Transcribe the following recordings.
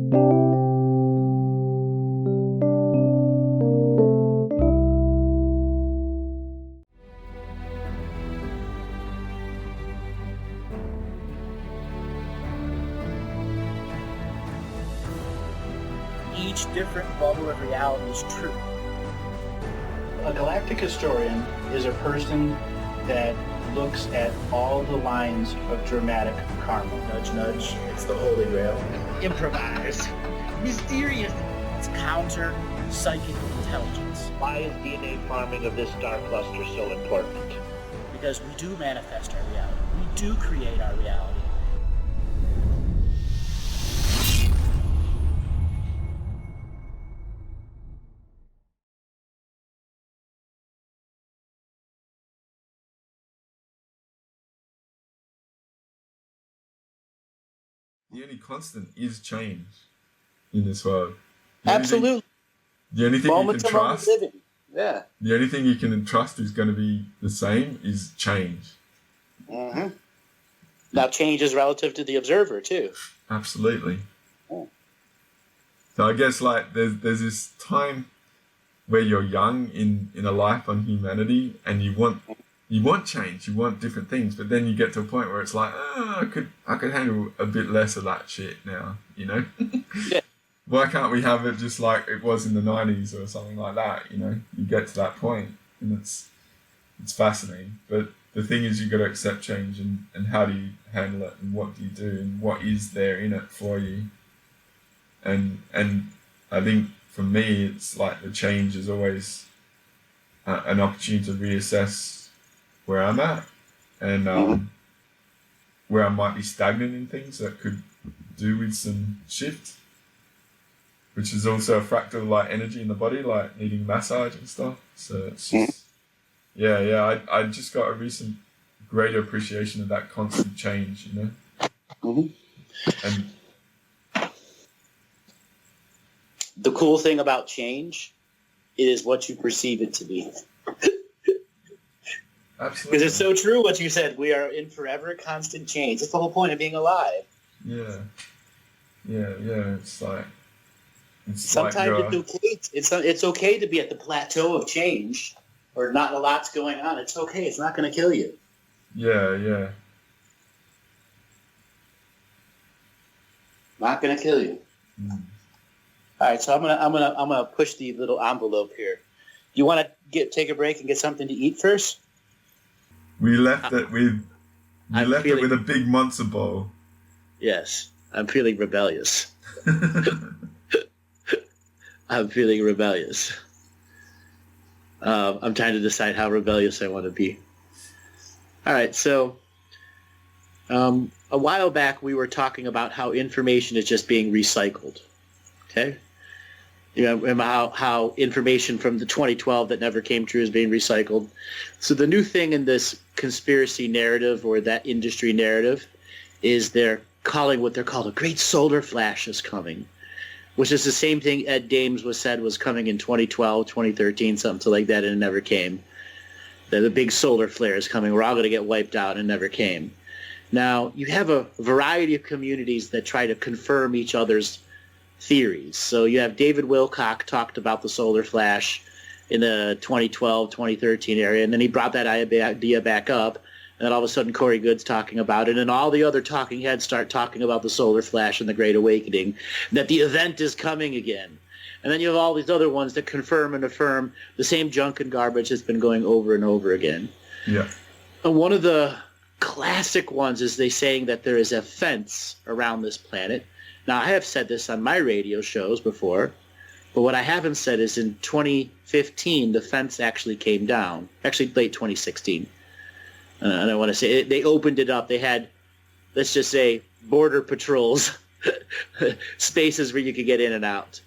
Each different bubble of reality is true. A galactic historian is a person that looks at all the lines of dramatic karma. Nudge, nudge. It's the Holy Grail. Improvised. Mysterious. It's counter psychic intelligence. Why is DNA farming of this star cluster so important? Because we do manifest our reality. We do create our reality. The only constant is change in this world. Absolutely. The only thing you can trust, yeah. the only thing you can trust is going to be the same is change. Mm-hmm. Now, change is relative to the observer too. Absolutely. Oh. So I guess like there's this time where you're young in a life on humanity, and you want change, you want different things, but then you get to a point where it's like, I could handle a bit less of that shit now, you know? Yeah. Why can't we have it just like it was in the 90s or something like that, you know? You get to that point, and it's fascinating. But the thing is, you've got to accept change, and how do you handle it, and what do you do, and what is there in it for you? And I think for me, it's like the change is always an opportunity to reassess where I'm at, and where I might be stagnant in things that could do with some shift, which is also a fractal of like energy in the body, like needing massage and stuff. So it's just, I just got a recent greater appreciation of that constant change, you know? Mm-hmm. And the cool thing about change is what you perceive it to be. absolutely. Because it's so true what you said. We are in forever constant change. That's the whole point of being alive. Yeah. It's like Sometimes it's okay. It's okay to be at the plateau of change, or not a lot's going on. It's okay. It's not going to kill you. Yeah. Not going to kill you. Mm. All right, so I'm gonna push the little envelope here. You want to take a break and get something to eat first? We left it with a big matzo ball. Yes, I'm feeling rebellious. I'm feeling rebellious. I'm trying to decide how rebellious I want to be. All right, so a while back we were talking about how information is just being recycled. Okay? You know, how information from the 2012 that never came true is being recycled. So the new thing in this conspiracy narrative, or that industry narrative, is they're calling what they're called a great solar flash is coming, which is the same thing Ed Dames said was coming in 2012, 2013, something like that, and it never came. The big solar flare is coming. We're all going to get wiped out, and it never came. Now, you have a variety of communities that try to confirm each other's theories. So you have David Wilcock talked about the solar flash in the 2012, 2013 area, and then he brought that idea back up, and then all of a sudden Corey Good's talking about it, and all the other talking heads start talking about the solar flash and the Great Awakening, that the event is coming again. And then you have all these other ones that confirm and affirm the same junk and garbage that's been going over and over again. Yeah. And one of the classic ones is they saying that there is a fence around this planet. Now, I have said this on my radio shows before, but what I haven't said is in 2015, the fence actually came down. Actually, late 2016. And I want to say, they opened it up. They had, let's just say, border patrols, spaces where you could get in and out.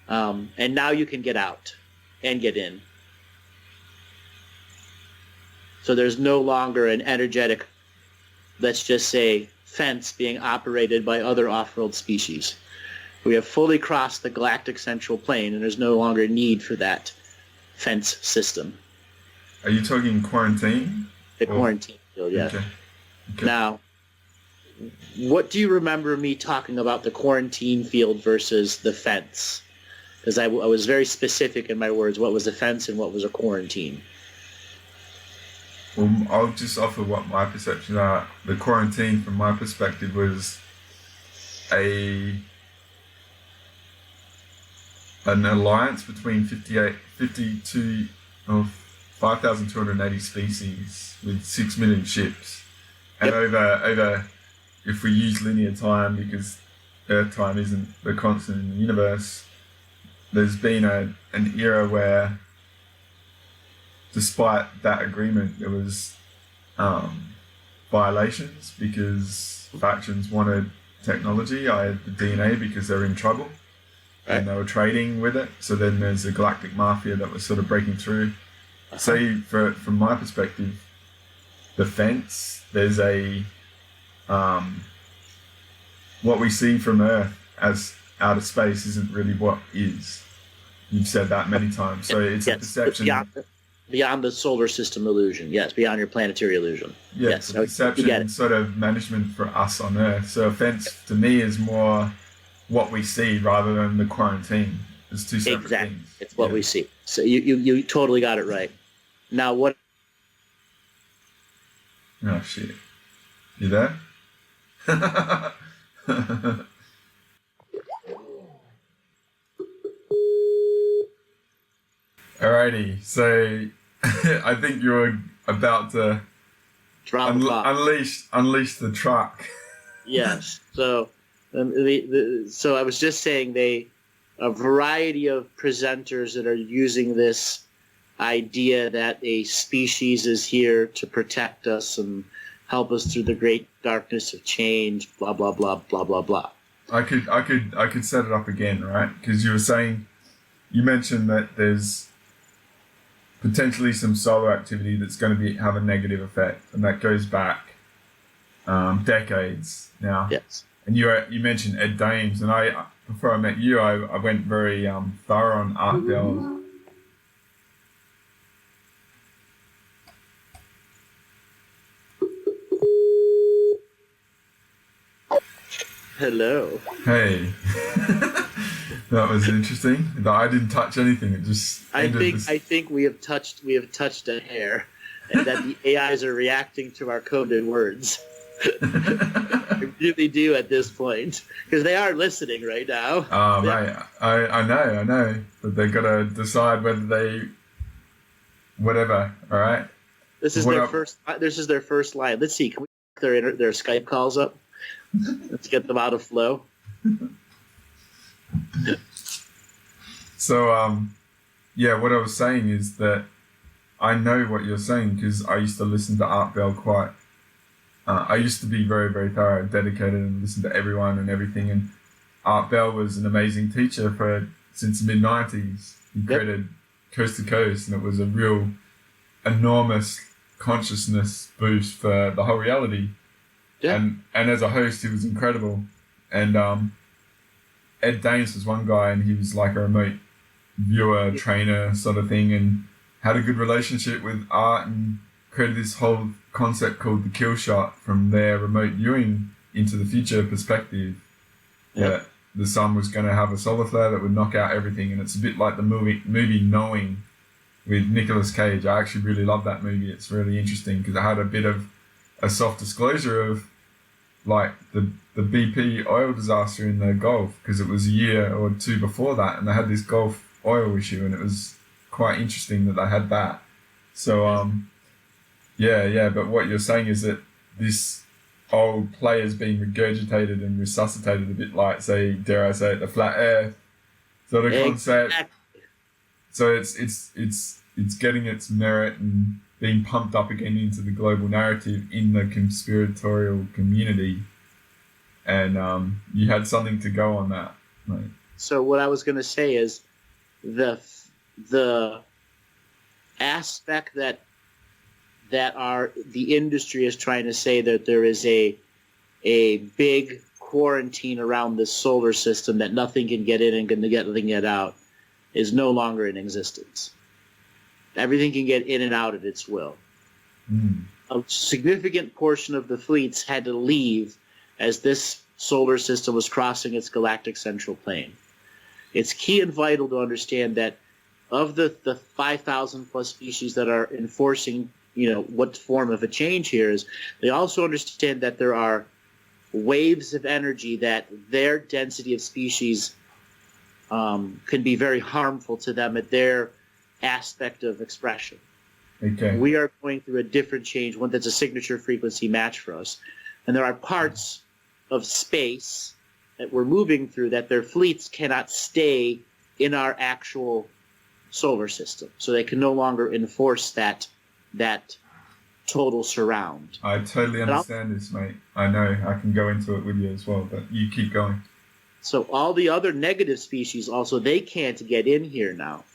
And now you can get out and get in. So there's no longer an energetic, let's just say, fence being operated by other off-world species. We have fully crossed the galactic central plane, and there's no longer a need for that fence system. Are you talking quarantine? The quarantine field, yes. Okay. Now, what do you remember me talking about the quarantine field versus the fence? Because I was very specific in my words. What was a fence and what was a quarantine? Well, I'll just offer what my perceptions are. The quarantine, from my perspective, was an alliance between 52 or 5,280 species with 6 million ships. And over, if we use linear time, because Earth time isn't the constant in the universe, there's been an era where, despite that agreement, there was violations because factions wanted technology, the DNA, because they're in trouble. Right. And they were trading with it. So then there's a galactic mafia that was sort of breaking through. So from my perspective, the fence, there's what we see from Earth as outer space isn't really what is. You've said that many times. So it's a perception. Beyond the solar system illusion. Yes, beyond your planetary illusion. Yeah, yes, it's a perception and sort of management for us on Earth. So a fence, to me, is more what we see rather than the quarantine. It's two separate things. It's what we see. So you totally got it right. Now what? Oh shit! You there? Alrighty, so I think you're about to unleash the truck. Yes. So, so I was just saying a variety of presenters that are using this idea that a species is here to protect us and help us through the great darkness of change. Blah blah blah blah blah blah. I could set it up again, right? Because you mentioned that there's potentially some solar activity that's going to have a negative effect, and that goes back decades now. Yes. And you mentioned Ed Dames, and before I met you, I went very thorough on Art Bell's. Hello. Hey. That was interesting. I didn't touch anything. It just. I think we have touched a hair, and that the AIs are reacting to our coded words. I really do at this point, because they are listening right now. Oh, mate, I know, but they've got to decide whether they, whatever. All right. This is their first line. Let's see. Can we get their Skype calls up? Let's get them out of flow. So, what I was saying is that I know what you're saying because I used to listen to Art Bell quite. I used to be very, very thorough, dedicated, and listen to everyone and everything. And Art Bell was an amazing teacher since the mid-90s. He created Coast to Coast, and it was a real enormous consciousness boost for the whole reality. Yeah. And as a host, he was incredible. And Ed Dames was one guy, and he was like a remote viewer, trainer sort of thing, and had a good relationship with Art and created this whole concept called the kill shot from their remote viewing into the future perspective. Yeah. That the sun was going to have a solar flare that would knock out everything. And it's a bit like the movie Knowing with Nicolas Cage. I actually really love that movie. It's really interesting because it had a bit of a soft disclosure of like the BP oil disaster in the Gulf, because it was a year or two before that, and they had this Gulf oil issue, and it was quite interesting that they had that. So but what you're saying is that this old play is being regurgitated and resuscitated a bit like, say, dare I say it, the flat Earth sort of concept. So it's getting its merit and being pumped up again into the global narrative in the conspiratorial community. And you had something to go on that, mate. So what I was going to say is the aspect that the industry is trying to say that there is a big quarantine around the solar system that nothing can get in and nothing can get out is no longer in existence. Everything can get in and out at its will. A significant portion of the fleets had to leave as this solar system was crossing its galactic central plane. It's key and vital to understand that of the 5,000 plus species that are enforcing, what form of a change here is, they also understand that there are waves of energy that their density of species can be very harmful to them at their aspect of expression. Okay. We are going through a different change, one that's a signature frequency match for us. And there are parts of space that we're moving through that their fleets cannot stay in our actual solar system. So they can no longer enforce that total surround. I totally understand this, mate. I know. I can go into it with you as well, but you keep going. So all the other negative species also, they can't get in here now.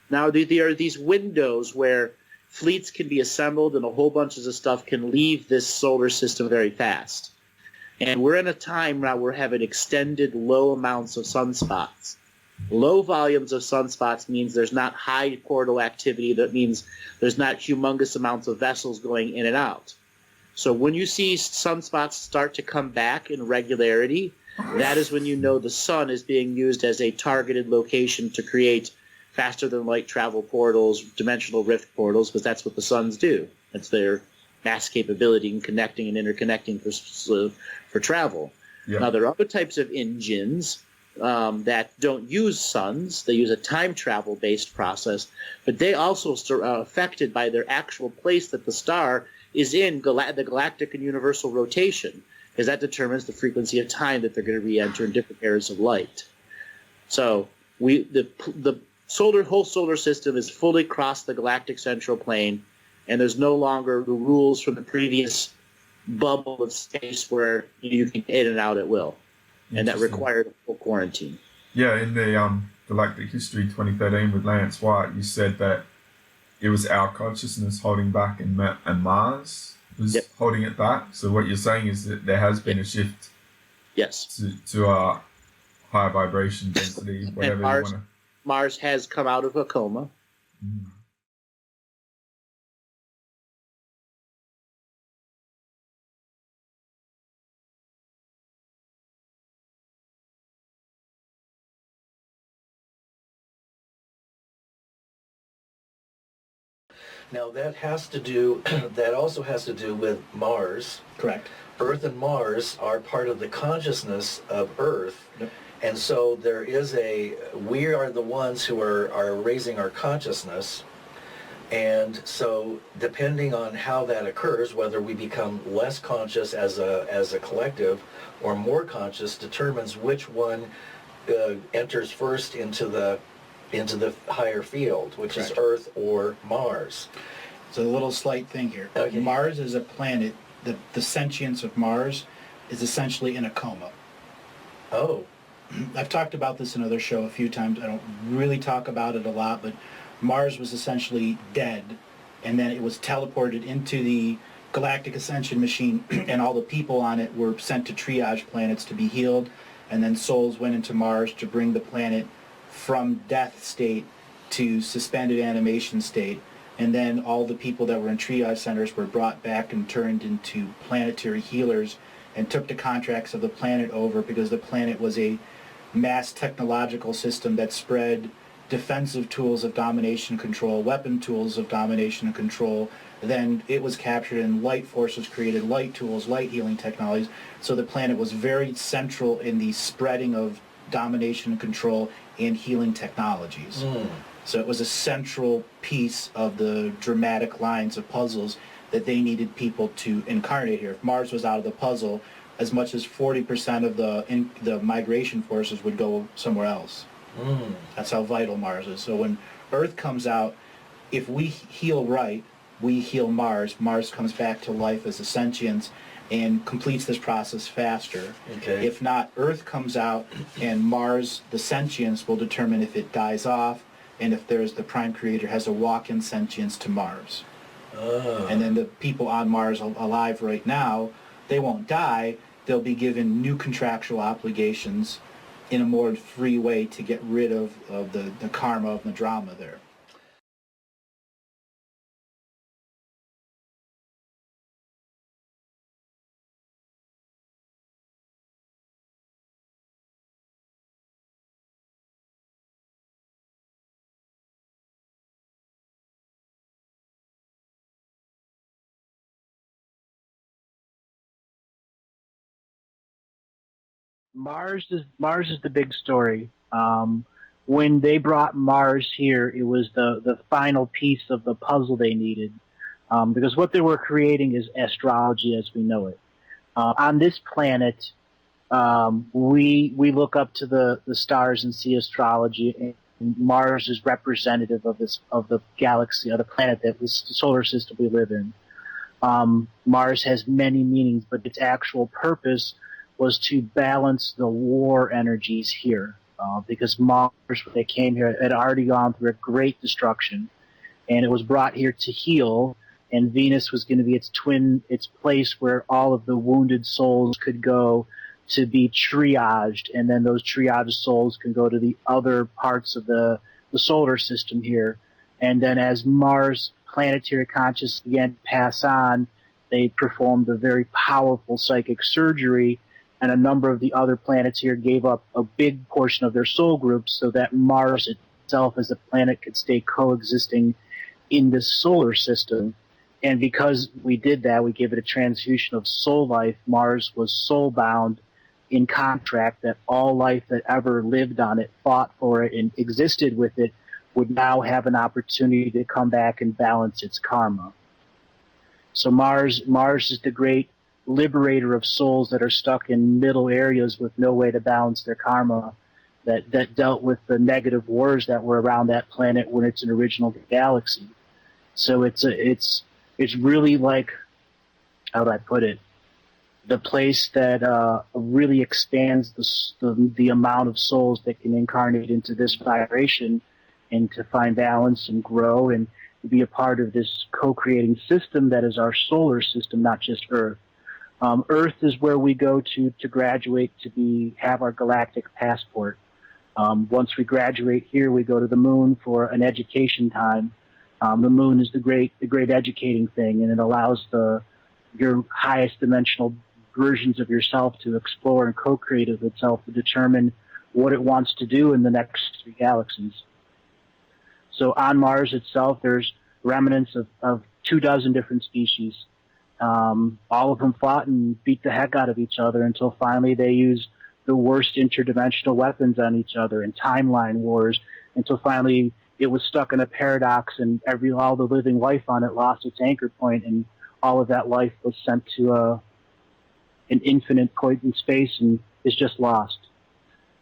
Now there are these windows where fleets can be assembled and a whole bunch of stuff can leave this solar system very fast. And we're in a time now where we're having extended low amounts of sunspots. Low volumes of sunspots means there's not high portal activity. That means there's not humongous amounts of vessels going in and out. So when you see sunspots start to come back in regularity, that is when you know the sun is being used as a targeted location to create faster than light travel portals, dimensional rift portals, because that's what the suns do. That's their mass capability in connecting and interconnecting for travel. Yeah. Now, there are other types of engines that don't use suns. They use a time travel based process, but they also are affected by their actual place that the star is in the galactic and universal rotation, because that determines the frequency of time that they're going to re-enter in different eras of light. So the whole solar system is fully crossed the galactic central plane, and there's no longer the rules from the previous bubble of space where you can get in and out at will, and that required a full quarantine. Yeah, in the Galactic History 2013 with Lance White, you said that it was our consciousness holding back and Mars was holding it back. So what you're saying is that there has been a shift to our higher vibration density, whatever you want to... Mars has come out of a coma. Mm. Now that also has to do with Mars. Correct. Earth and Mars are part of the consciousness of Earth. Yep. And so we are the ones who are raising our consciousness. And so depending on how that occurs, whether we become less conscious as a collective or more conscious, determines which one enters first into the higher field, which is Earth or Mars. It's a little slight thing here. Okay. Mars is a planet. The sentience of Mars is essentially in a coma. Oh. I've talked about this in another show a few times. I don't really talk about it a lot, but Mars was essentially dead, and then it was teleported into the Galactic Ascension machine, and all the people on it were sent to triage planets to be healed, and then souls went into Mars to bring the planet from death state to suspended animation state, and then all the people that were in triage centers were brought back and turned into planetary healers and took the contracts of the planet over, because the planet was a mass technological system that spread defensive tools of domination and control, weapon tools of domination and control. Then it was captured and light forces created light tools, light healing technologies. So the planet was very central in the spreading of domination and control and healing technologies. Mm. So it was a central piece of the dramatic lines of puzzles that they needed people to incarnate here. If Mars was out of the puzzle, as much as 40% of the migration forces would go somewhere else. Mm. That's how vital Mars is. So when Earth comes out, if we heal right, we heal Mars. Mars comes back to life as a sentience and completes this process faster. Okay. If not, Earth comes out, and Mars, the sentience, will determine if it dies off, and if the prime creator has a walk-in sentience to Mars. Oh. And then the people on Mars alive right now, they won't die. They'll be given new contractual obligations in a more free way to get rid of the karma of the drama there. Mars is the big story. When they brought Mars here, it was the final piece of the puzzle they needed, because what they were creating is astrology as we know it. On this planet, we look up to the stars and see astrology, and Mars is representative of the galaxy, of the planet, that the solar system we live in. Mars has many meanings, but its actual purpose was to balance the war energies here, because Mars, when they came here, had already gone through a great destruction, and it was brought here to heal. And Venus was going to be its place where all of the wounded souls could go to be triaged, and then those triaged souls can go to the other parts of the solar system here. And then as Mars planetary consciousness began to pass on, they performed a very powerful psychic surgery, and a number of the other planets here gave up a big portion of their soul groups so that Mars itself as a planet could stay coexisting in this solar system. And because we did that, we gave it a transfusion of soul life. Mars was soul-bound in contract that all life that ever lived on it, fought for it, and existed with it would now have an opportunity to come back and balance its karma. So Mars is the great liberator of souls that are stuck in middle areas with no way to balance their karma, that dealt with the negative wars that were around that planet when it's an original galaxy. So it's really like, how do I put it, the place that really expands the amount of souls that can incarnate into this vibration and to find balance and grow and be a part of this co-creating system that is our solar system, not just Earth. Earth is where we go to graduate to have our galactic passport. Once we graduate here, we go to the moon for an education time. The moon is the great educating thing, and it allows your highest dimensional versions of yourself to explore and co-create with itself to determine what it wants to do in the next 3 galaxies. So on Mars itself, there's remnants of 24 different species. All of them fought and beat the heck out of each other until finally they used the worst interdimensional weapons on each other and timeline wars until finally it was stuck in a paradox and all the living life on it lost its anchor point, and all of that life was sent to an infinite point in space and is just lost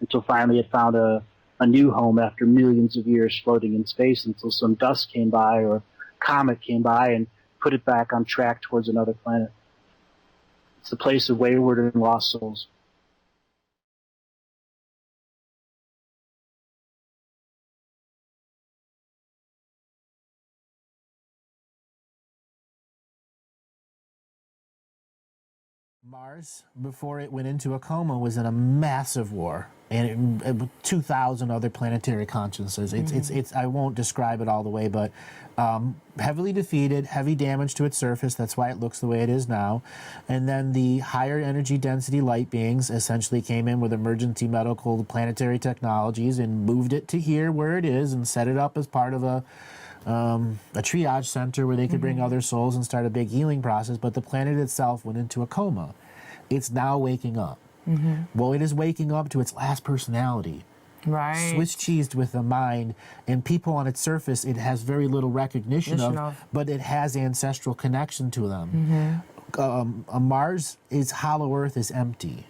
until finally it found a new home after millions of years floating in space until some dust came by or comet came by and put it back on track towards another planet. It's the place of wayward and lost souls. Mars, before it went into a coma, was in a massive war, and 2,000 other planetary consciousness. It's I won't describe it all the way, but heavily defeated, heavy damage to its surface. That's why it looks the way it is now. And then the higher energy density light beings essentially came in with emergency medical planetary technologies and moved it to here where it is and set it up as part of a triage center where they could bring other souls and start a big healing process, but the planet itself went into a coma. It's now waking up. Well, it is waking up to its last personality. Right. Swiss cheesed with a mind, and people on its surface it has very little recognition of, but it has ancestral connection to them. Mars is hollow Earth is empty,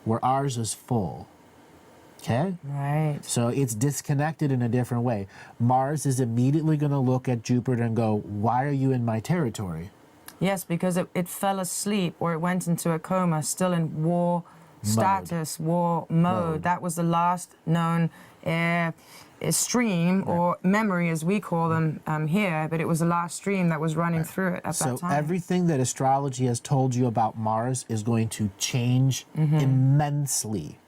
where ours is full. Okay? Right. So it's disconnected in a different way. Mars is immediately going to look at Jupiter and go, why are you in my territory? Yes, because it fell asleep or it went into a coma, still in war status, war mode. That was the last known stream or memory, as we call them here, but it was the last stream that was running through it at that time. So everything that astrology has told you about Mars is going to change immensely.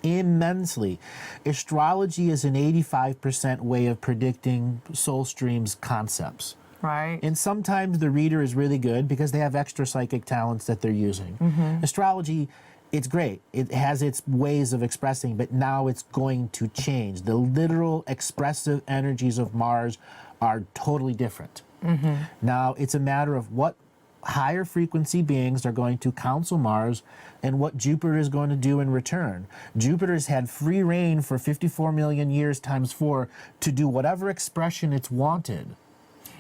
Immensely. Astrology is an 85% way of predicting soul streams concepts. Right. And sometimes the reader is really good because they have extra psychic talents that they're using. Astrology, it's great. It has its ways of expressing, but now it's going to change. The literal expressive energies of Mars are totally different. Now it's a matter of what higher frequency beings are going to counsel Mars and what Jupiter is going to do in return. Jupiter's had free reign for 54 million years times 4 to do whatever expression it's wanted.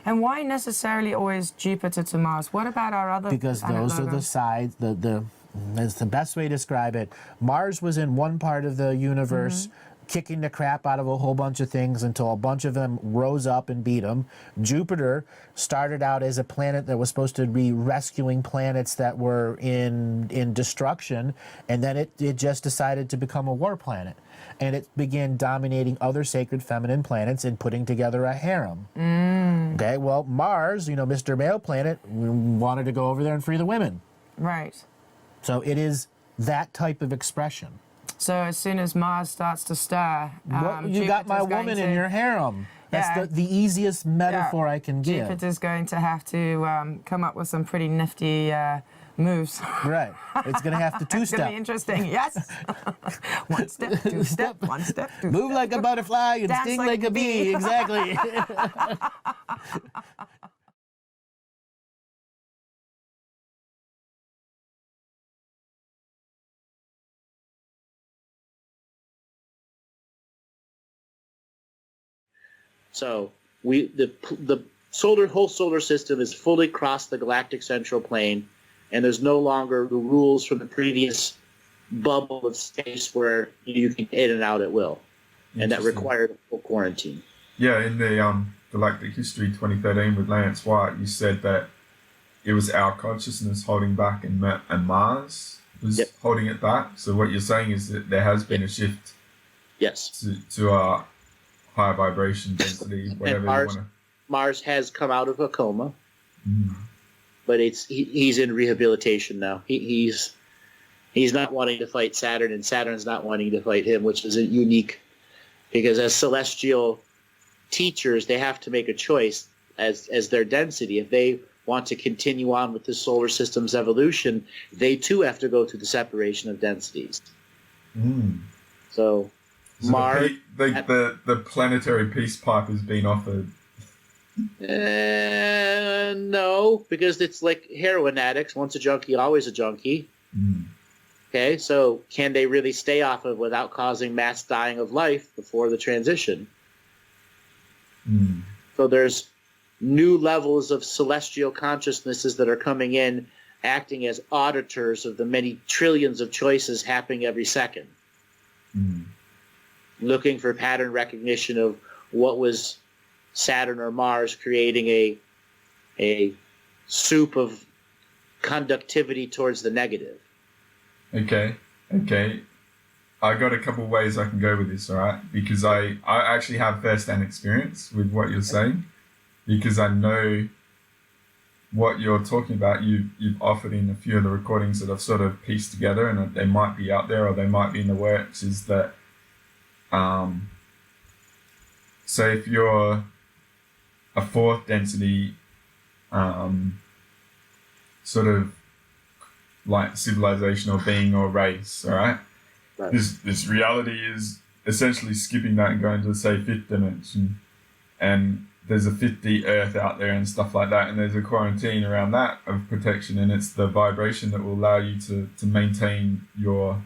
And why necessarily always Jupiter to Mars? What about our other Because planet those are the logos? sides, that's the best way to describe it. Mars was in one part of the universe, kicking the crap out of a whole bunch of things until a bunch of them rose up and beat them. Jupiter started out as a planet that was supposed to be rescuing planets that were in destruction, and then it just decided to become a war planet. And it began dominating other sacred feminine planets and putting together a harem. Okay, well, Mars, Mr. Male Planet, wanted to go over there and free the women. Right. So it is that type of expression. So as soon as Mars starts to stir, Well, you got my Jupiter's going woman to- in your harem. That's Yeah. the easiest metaphor I can give. Jupiter's going to have to come up with some pretty nifty moves. Right. It's going to have to It's going to be two-step. interesting. Yes. One step, two step, one step, two Move step. like a butterfly and Dance sting like like a a bee. bee. Exactly. So the whole solar system is fully crossed the galactic central plane, and there's no longer the rules from the previous bubble of space where you can get in and out at will, and that Interesting. required a full quarantine. Yeah, in the Galactic History 2013 with Lance White, you said that it was our consciousness holding back, and Mars was Yep. holding it back. So what you're saying is that there has been a shift Yes, to our higher vibration density, whatever you Mars- want to. Mars has come out of a coma, but he's in rehabilitation now. He's not wanting to fight Saturn, and Saturn's not wanting to fight him, which is unique, because as celestial teachers, they have to make a choice as their density. If they want to continue on with the solar system's evolution, they too have to go through the separation of densities. So So Mars, the planetary peace pipe has been offered. no, because it's like heroin addicts. Once a junkie, always a junkie. Okay, so can they really stay off of without causing mass dying of life before the transition? So there's new levels of celestial consciousnesses that are coming in, acting as auditors of the many trillions of choices happening every second. Looking for pattern recognition of what was Saturn or Mars, creating a soup of conductivity towards the negative. Okay. I got a couple ways I can go with this, all right? Because I actually have first-hand experience with what you're saying, because I know what you're talking about. You've offered in a few of the recordings that I've sort of pieced together, and they might be out there or they might be in the works, is that so if you're a fourth density sort of like civilization or being or race, all right? Right. This reality is essentially skipping that and going to, say, fifth dimension, and there's a 50 Earth out there and stuff like that, and there's a quarantine around that of protection, and it's the vibration that will allow you to maintain your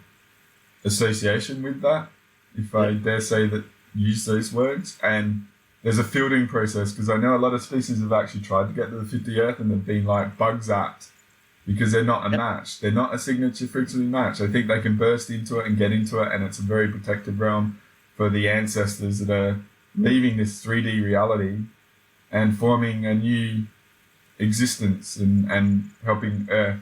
association with that, if I dare say that, use those words. And there's a filtering process, because I know a lot of species have actually tried to get to the 50 Earth and they've been like bug zapped, because they're not a match. They're not a signature frequency match. I think they can burst into it and get into it, and it's a very protected realm for the ancestors that are leaving this 3D reality and forming a new existence and helping Earth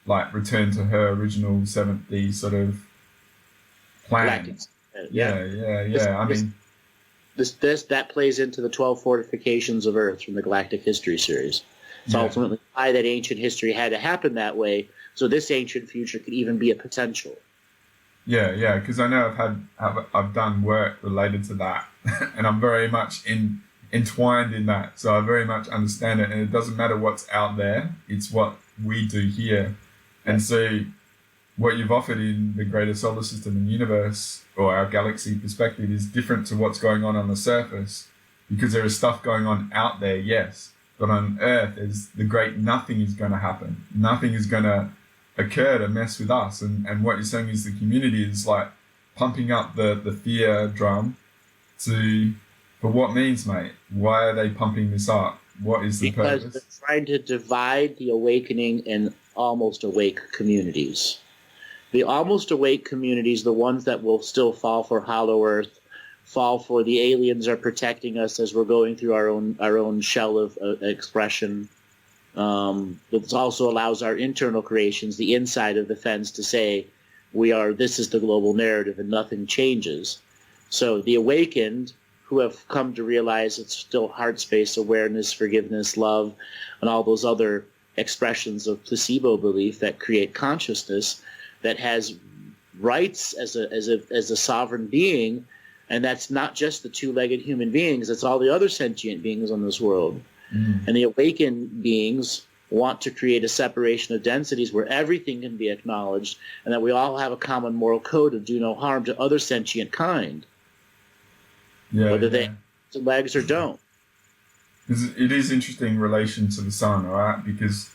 like return to her original 7th D sort of plan. Galactic. Yeah. I mean, that plays into the 12 fortifications of Earth from the Galactic History series. It's Yeah. ultimately why that ancient history had to happen that way, so this ancient future could even be a potential. yeah, because I know I've done work related to that, and I'm very much entwined in that, so I very much understand it. And it doesn't matter what's out there; it's what we do here. And so, what you've offered in the greater solar system and universe, or our galaxy perspective, is different to what's going on the surface, because there is stuff going on out there, yes, but on Earth, is the great nothing is going to happen. Nothing is going to occur to mess with us. And what you're saying is the community is like pumping up the fear drum for what means, mate? Why are they pumping this up? What is the purpose? Because they're trying to divide the awakening and almost awake communities. The almost awake communities, the ones that will still fall for Hollow Earth, fall for the aliens are protecting us as we're going through our own shell of expression. It also allows our internal creations, the inside of the fence, to say this is the global narrative and nothing changes. So the awakened, who have come to realize it's still heart space, awareness, forgiveness, love, and all those other expressions of placebo belief that create consciousness, that has rights as a sovereign being, and that's not just the two-legged human beings, it's all the other sentient beings on this world. And the awakened beings want to create a separation of densities where everything can be acknowledged, and that we all have a common moral code of do no harm to other sentient kind, whether they have legs or don't. It is interesting in relation to the sun, all right? Because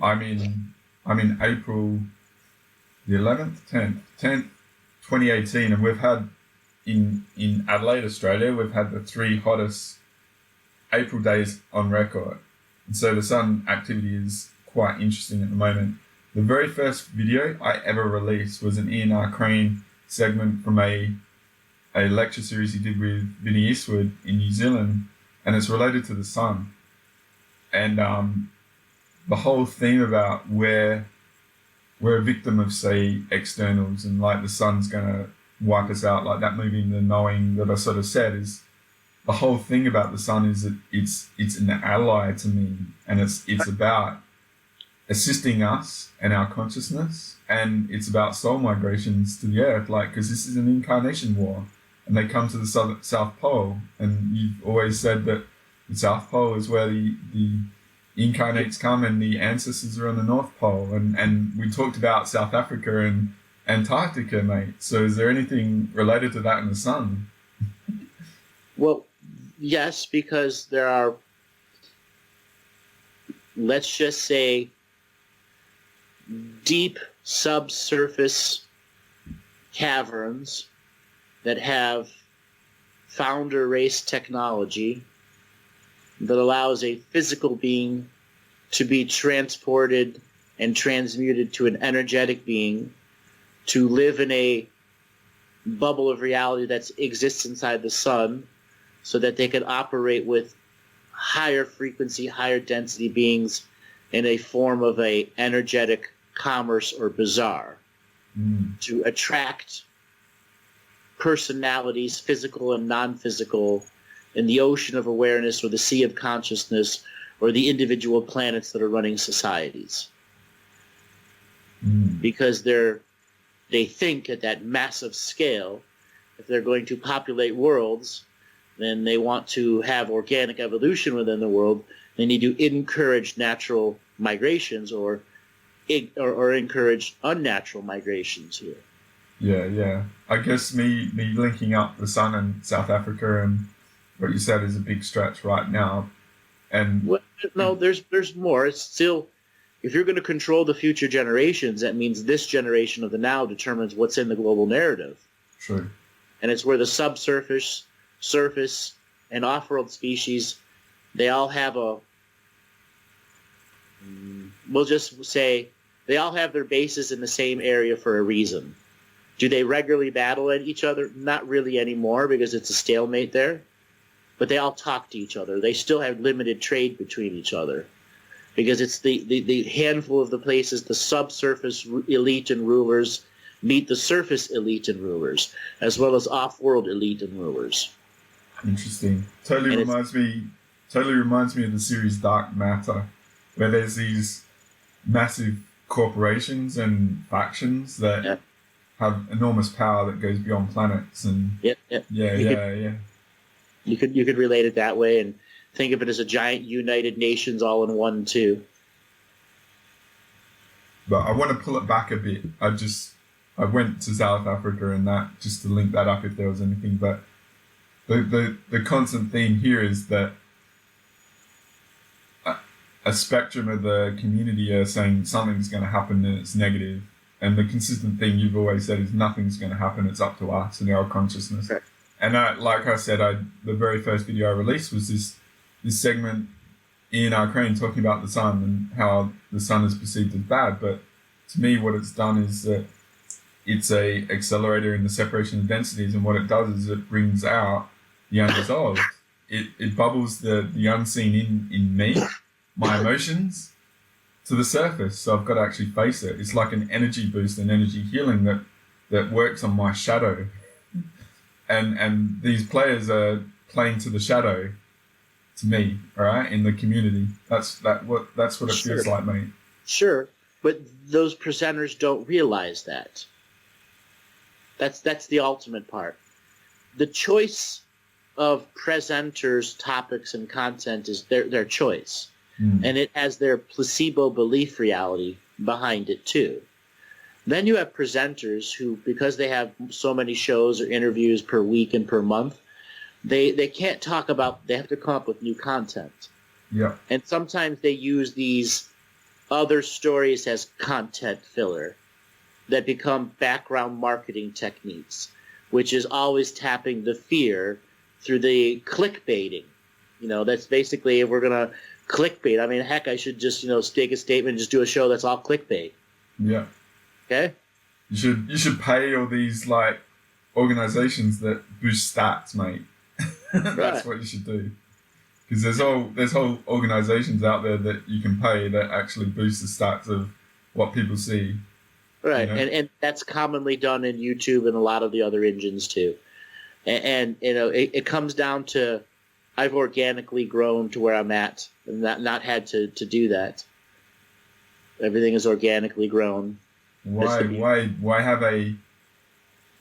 I'm in April the 11th, 10th, 2018, and we've had in Adelaide, Australia, we've had the 3 hottest April days on record. And so the sun activity is quite interesting at the moment. The very first video I ever released was an Ian R. Crane segment from a lecture series he did with Vinnie Eastwood in New Zealand, and it's related to the sun. And the whole theme about where we're a victim of, say, externals, and like the sun's going to wipe us out, like that movie The Knowing that I sort of said, is the whole thing about the sun is that it's an ally to me, and it's about assisting us and our consciousness, and it's about soul migrations to the earth, like, because this is an incarnation war, and they come to the South Pole, and you've always said that the South Pole is where the incarnates come, and the ancestors are on the North Pole, and we talked about South Africa and Antarctica, mate. So is there anything related to that in the sun? Well, yes, because there are, let's just say, deep subsurface caverns that have founder race technology that allows a physical being to be transported and transmuted to an energetic being, to live in a bubble of reality that exists inside the sun, so that they can operate with higher frequency, higher density beings in a form of a energetic commerce or bazaar, to attract personalities, physical and non-physical, in the ocean of awareness or the sea of consciousness or the individual planets that are running societies. Because they think at that massive scale, if they're going to populate worlds, then they want to have organic evolution within the world. They need to encourage natural migrations or encourage unnatural migrations here. Yeah. I guess me linking up the sun and South Africa and what you said is a big stretch right now. And well, no, there's more. It's still, if you're going to control the future generations, that means this generation of the now determines what's in the global narrative. True. And it's where the subsurface, surface, and off-world species, they all have we'll just say, they all have their bases in the same area for a reason. Do they regularly battle at each other? Not really anymore, because it's a stalemate there. But they all talk to each other. They still have limited trade between each other, because it's the handful of the places the subsurface elite and rulers meet the surface elite and rulers, as well as off-world elite and rulers. Interesting. Totally reminds me of the series Dark Matter, where there's these massive corporations and factions that have enormous power that goes beyond planets, and yeah. You could relate it that way, and think of it as a giant United Nations all in one too. But I want to pull it back a bit. I went to South Africa and that, just to link that up if there was anything. But the constant theme here is that a spectrum of the community are saying something's going to happen and it's negative. And the consistent thing you've always said is nothing's going to happen. It's up to us and our consciousness. Right. And like I said, the very first video I released was this segment in Ukraine talking about the sun and how the sun is perceived as bad. But to me, what it's done is that it's a accelerator in the separation of densities. And what it does is it brings out the unresolved. It bubbles the unseen in me, my emotions, to the surface. So I've got to actually face it. It's like an energy boost and energy healing that works on my shadow. And these players are playing to the shadow, to me, all right, in the community. That's what it feels like, mate. Sure, but those presenters don't realize that. That's the ultimate part. The choice of presenters, topics, and content is their choice. And it has their placebo belief reality behind it too. Then you have presenters who, because they have so many shows or interviews per week and per month, they can't talk about, they have to come up with new content. Yeah. And sometimes they use these other stories as content filler that become background marketing techniques, which is always tapping the fear through the clickbaiting. That's basically, if we're going to clickbait, I mean, heck, I should just, take a statement and just do a show that's all clickbait. Yeah. Okay? You should pay all these like organizations that boost stats, mate. That's what you should do. Because there's whole organizations out there that you can pay that actually boost the stats of what people see. Right, and that's commonly done in YouTube and a lot of the other engines too. And it comes down to, I've organically grown to where I'm at and not had to do that. Everything is organically grown. Why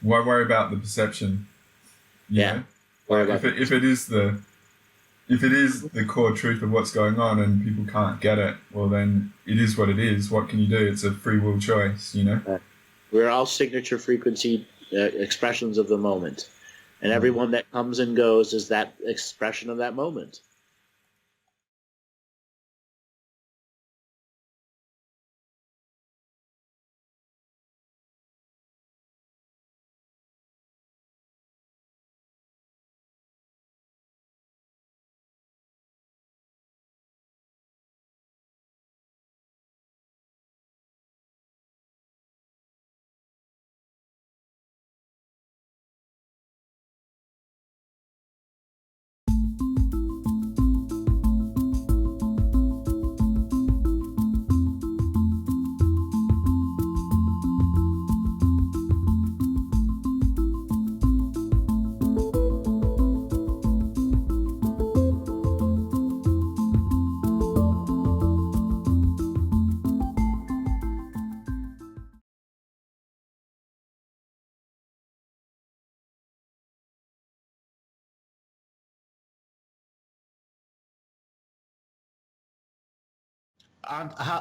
worry about the perception? Yeah. If it is the core truth of what's going on and people can't get it, well then it is what it is. What can you do? It's a free will choice, We're all signature frequency expressions of the moment. And everyone that comes and goes is that expression of that moment.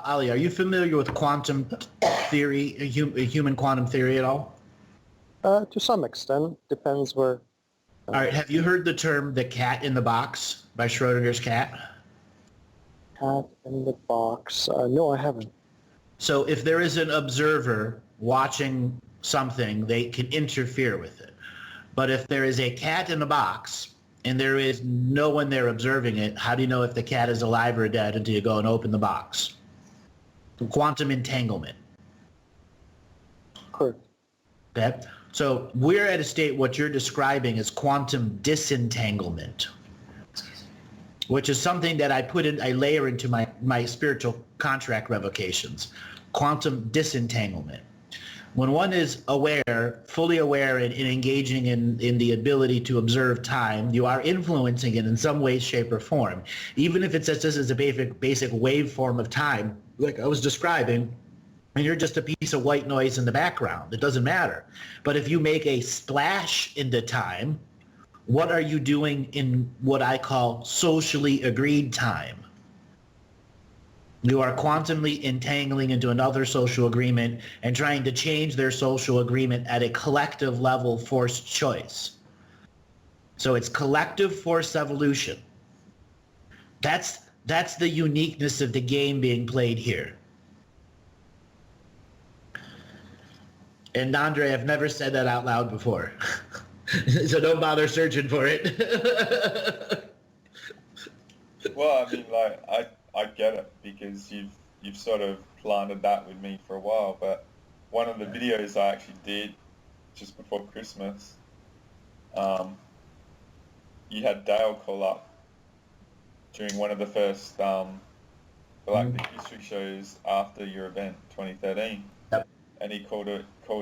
Ali, are you familiar with quantum theory, human quantum theory at all? To some extent, depends where. All right, have you heard the term "the cat in the box" by Schrodinger's cat? Cat in the box. No, I haven't. So if there is an observer watching something, they can interfere with it. But if there is a cat in a box and there is no one there observing it, how do you know if the cat is alive or dead until you go and open the box? Quantum entanglement. Correct. Okay? So we're at a state, what you're describing is quantum disentanglement, which is something that I layer into my spiritual contract revocations. Quantum disentanglement. When one is aware, fully aware and engaging in the ability to observe time, you are influencing it in some way, shape, or form. Even if it's just as a basic waveform of time, like I was describing, and you're just a piece of white noise in the background. It doesn't matter. But if you make a splash into time, what are you doing in what I call socially agreed time? You are quantumly entangling into another social agreement and trying to change their social agreement at a collective level forced choice. So it's collective forced evolution. That's That's the uniqueness of the game being played here. And Andre, I've never said that out loud before. So don't bother searching for it. Well, I mean, like, I get it, because you've sort of planted that with me for a while, but one of the videos I actually did just before Christmas, you had Dale call up during one of the first Galactic History shows after your event, 2013. Yep. And he called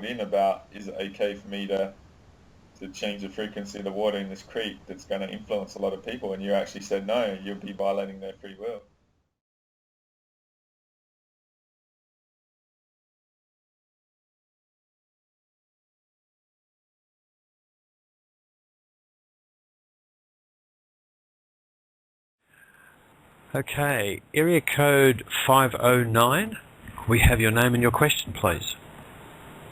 in about, is it okay for me to change the frequency of the water in this creek that's going to influence a lot of people? And you actually said, no, you'll be violating their free will. Okay, area code 509. We have your name and your question, please.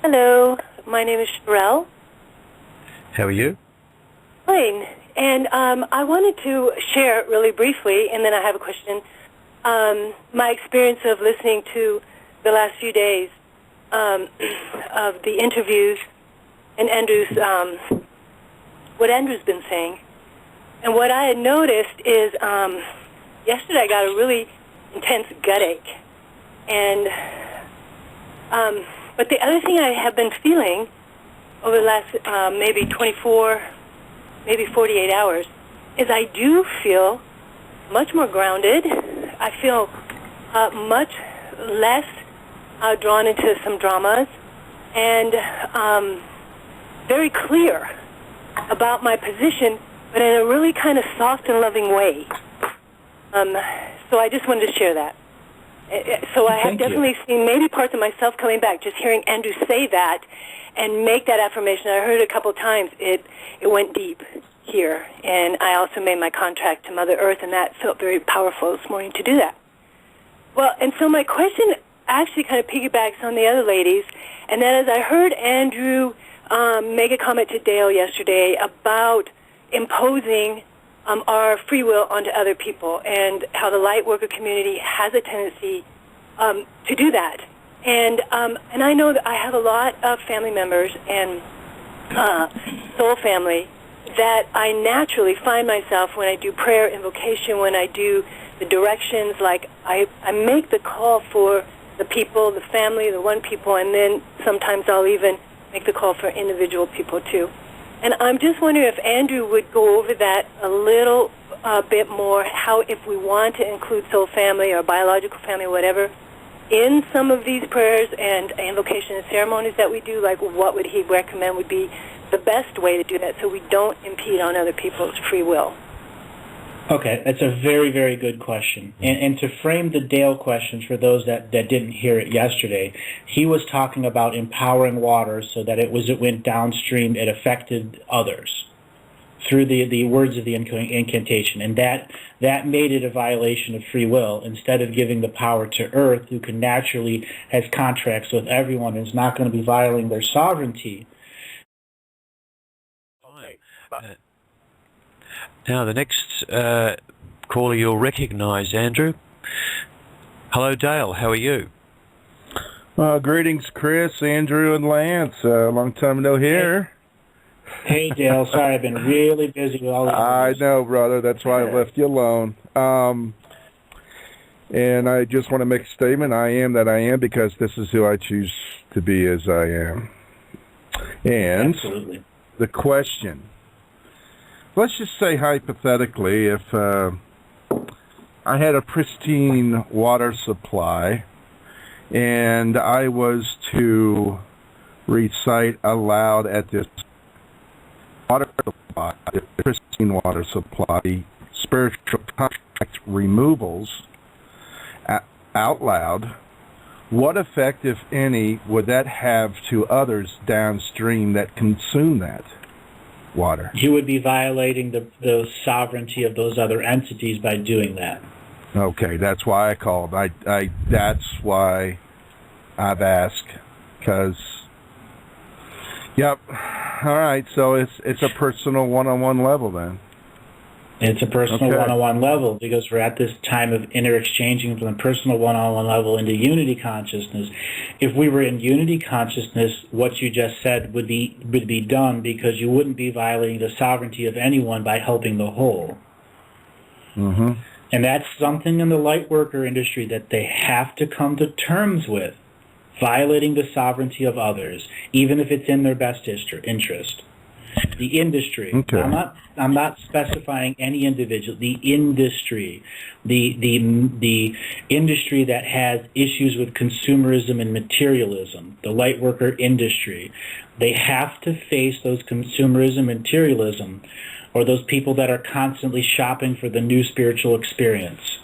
Hello, my name is Sherelle. How are you? Fine. And I wanted to share really briefly, and then I have a question, my experience of listening to the last few days of the interviews and Andrew's, what Andrew's been saying. And what I had noticed is yesterday I got a really intense gut ache. And but the other thing I have been feeling over the last maybe 24, maybe 48 hours is I do feel much more grounded. I feel much less drawn into some dramas, and very clear about my position, but in a really kind of soft and loving way. So I just wanted to share that. So I have definitely seen maybe parts of myself coming back, just hearing Andrew say that and make that affirmation. I heard it a couple of times. It went deep here. And I also made my contract to Mother Earth, and that felt very powerful this morning to do that. Well, and so my question actually kind of piggybacks on the other ladies, and that is I heard Andrew make a comment to Dale yesterday about imposing our free will onto other people, and how the light worker community has a tendency to do that. And I know that I have a lot of family members and soul family that I naturally find myself when I do prayer invocation, when I do the directions, like I make the call for the people, the family, the one people, and then sometimes I'll even make the call for individual people too. And I'm just wondering if Andrew would go over that a little bit more, how if we want to include soul family or biological family, whatever, in some of these prayers and invocation and ceremonies that we do, like what would he recommend would be the best way to do that so we don't impede on other people's free will? Okay, that's a very, very good question. And to frame the Dale questions for those that didn't hear it yesterday, he was talking about empowering water so that it went downstream, it affected others through the words of the incantation. And that made it a violation of free will. Instead of giving the power to Earth, who can naturally has contracts with everyone and is not going to be violating their sovereignty. Now, the next caller you'll recognize, Andrew. Hello, Dale. How are you? Greetings, Chris, Andrew, and Lance. Long time no hear. Hey, Dale. Sorry, I've been really busy with all this. I know, brother. That's why I left you alone. And I just want to make a statement. I am that I am because this is who I choose to be as I am. And absolutely. The question... Let's just say hypothetically, if I had a pristine water supply and I was to recite aloud at this water supply, the pristine water supply, spiritual contract removals out loud, what effect, if any, would that have to others downstream that consume that water? You would be violating the sovereignty of those other entities by doing that. Okay, that's why I called. That's why I've asked, because, yep. All right, so it's a personal one-on-one level then. It's a personal Okay. one-on-one level because we're at this time of inter-exchanging from the personal one-on-one level into unity consciousness. If we were in unity consciousness, what you just said would be done because you wouldn't be violating the sovereignty of anyone by helping the whole. Mm-hmm. And that's something in the light worker industry that they have to come to terms with, violating the sovereignty of others, even if it's in their best interest. The industry. Okay. I'm not specifying any individual. The industry, the industry that has issues with consumerism and materialism. The light worker industry. They have to face those consumerism and materialism, or those people that are constantly shopping for the new spiritual experience.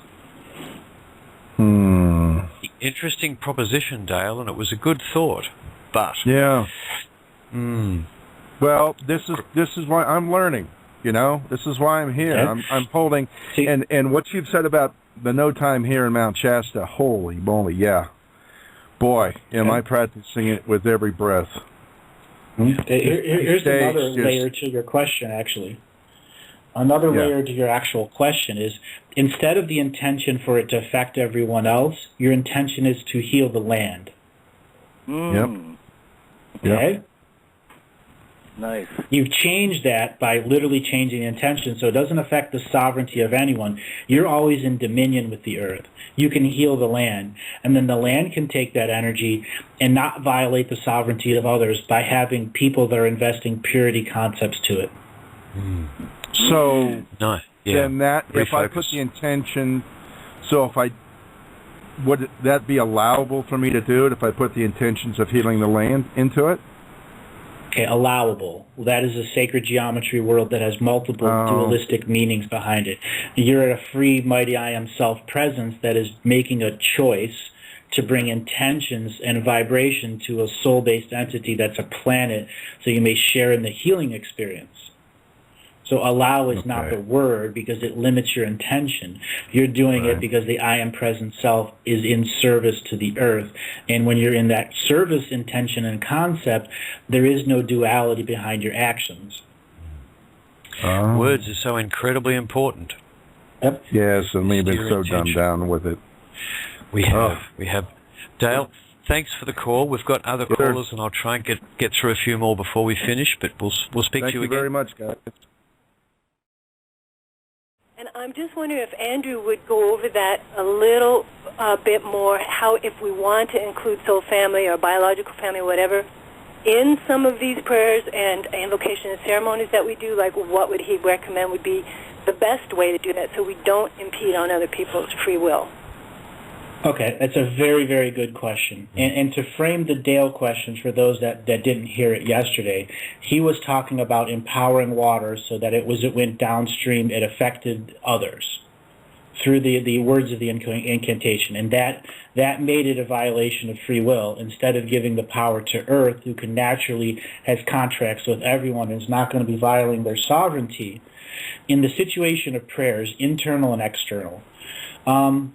Interesting proposition, Dale, and it was a good thought. But yeah. Well, this is why I'm learning. This is why I'm here. Okay. I'm holding, and what you've said about the no time here in Mount Shasta. Holy moly, yeah. Boy, am I practicing it with every breath. Here's another layer to your question, actually. Another layer to your actual question is, instead of the intention for it to affect everyone else, your intention is to heal the land. Yep. Okay? Yep. Nice. You've changed that by literally changing the intention so it doesn't affect the sovereignty of anyone. You're always in dominion with the earth. You can heal the land, and then the land can take that energy and not violate the sovereignty of others by having people that are investing purity concepts to it. So then that if I put the intention, would that be allowable for me to do it if I put the intentions of healing the land into it? Okay, allowable. Well, that is a sacred geometry world that has multiple dualistic meanings behind it. You're at a free, mighty I am self-presence that is making a choice to bring intentions and vibration to a soul-based entity that's a planet so you may share in the healing experience. So allow is not the word because it limits your intention. You're doing it because the I am present self is in service to the earth. And when you're in that service intention and concept, there is no duality behind your actions. Words are so incredibly important. Yep. Yes, and we've been so dumbed down with it. We have. Dale, thanks for the call. We've got other callers, and I'll try and get through a few more before we finish, but we'll speak to you again. Thank you very much, guys. And I'm just wondering if Andrew would go over that a little bit more, how if we want to include soul family or biological family, whatever, in some of these prayers and invocation and ceremonies that we do, like what would he recommend would be the best way to do that so we don't impede on other people's free will? Okay, that's a very, very good question. And to frame the Dale question for those that didn't hear it yesterday, he was talking about empowering water so that it went downstream, it affected others through the words of the incantation. And that made it a violation of free will. Instead of giving the power to Earth, who can naturally has contracts with everyone and is not going to be violating their sovereignty, in the situation of prayers, internal and external,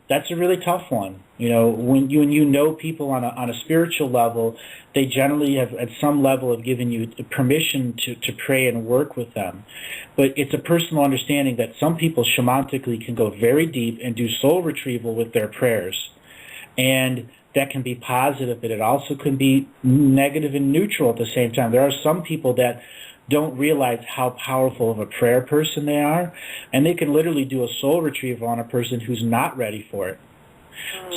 that's a really tough one. When you know people on a spiritual level, they generally have at some level have given you permission to pray and work with them. But it's a personal understanding that some people shamantically can go very deep and do soul retrieval with their prayers. And that can be positive, but it also can be negative and neutral at the same time. There are some people that don't realize how powerful of a prayer person they are, and they can literally do a soul retrieval on a person who's not ready for it.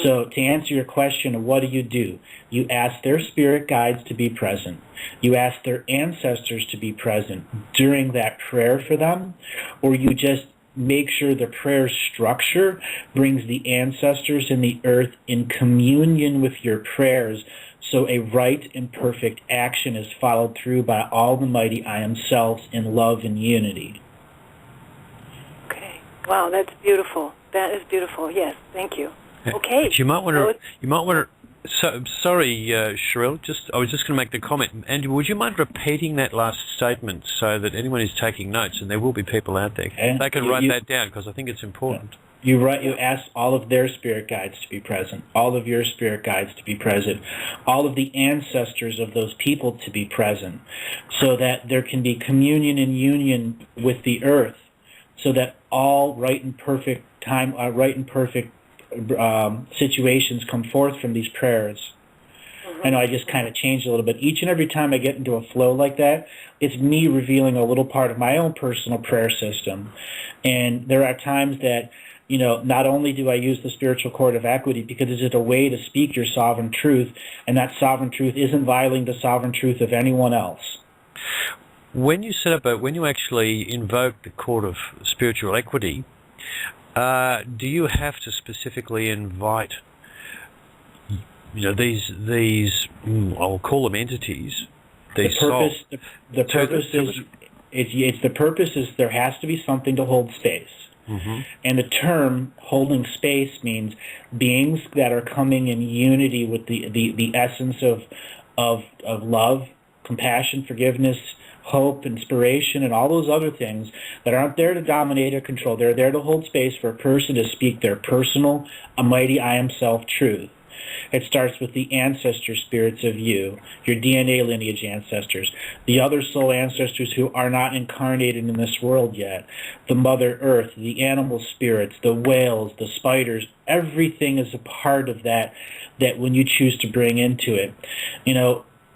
So to answer your question, what do? You ask their spirit guides to be present. You ask their ancestors to be present during that prayer for them, or you just make sure the prayer structure brings the ancestors and the earth in communion with your prayers, so a right and perfect action is followed through by all the mighty I am selves in love and unity. Okay. Wow, that's beautiful. That is beautiful. Yes, thank you. Okay. But you might want to. Sorry, Cheryl. I was just going to make the comment. Andrew, would you mind repeating that last statement so that anyone who's taking notes, and there will be people out there, they can write that down because I think it's important. You ask all of their spirit guides to be present, all of your spirit guides to be present, all of the ancestors of those people to be present, so that there can be communion and union with the earth, so that all right and perfect situations come forth from these prayers. I know I just kind of changed a little bit. Each and every time I get into a flow like that, it's me revealing a little part of my own personal prayer system. And there are times that, not only do I use the spiritual cord of equity because it's a way to speak your sovereign truth, and that sovereign truth isn't violating the sovereign truth of anyone else. When you when you actually invoke the cord of spiritual equity, do you have to specifically invite these I'll call them entities. The purpose is there has to be something to hold space. Mm-hmm. And the term holding space means beings that are coming in unity with the essence of love, compassion, forgiveness, hope, inspiration, and all those other things that aren't there to dominate or control. They're there to hold space for a person to speak their personal, mighty I am self truth. It starts with the ancestor spirits of you, your DNA lineage ancestors, the other soul ancestors who are not incarnated in this world yet, the Mother Earth, the animal spirits, the whales, the spiders. Everything is a part of that when you choose to bring into it.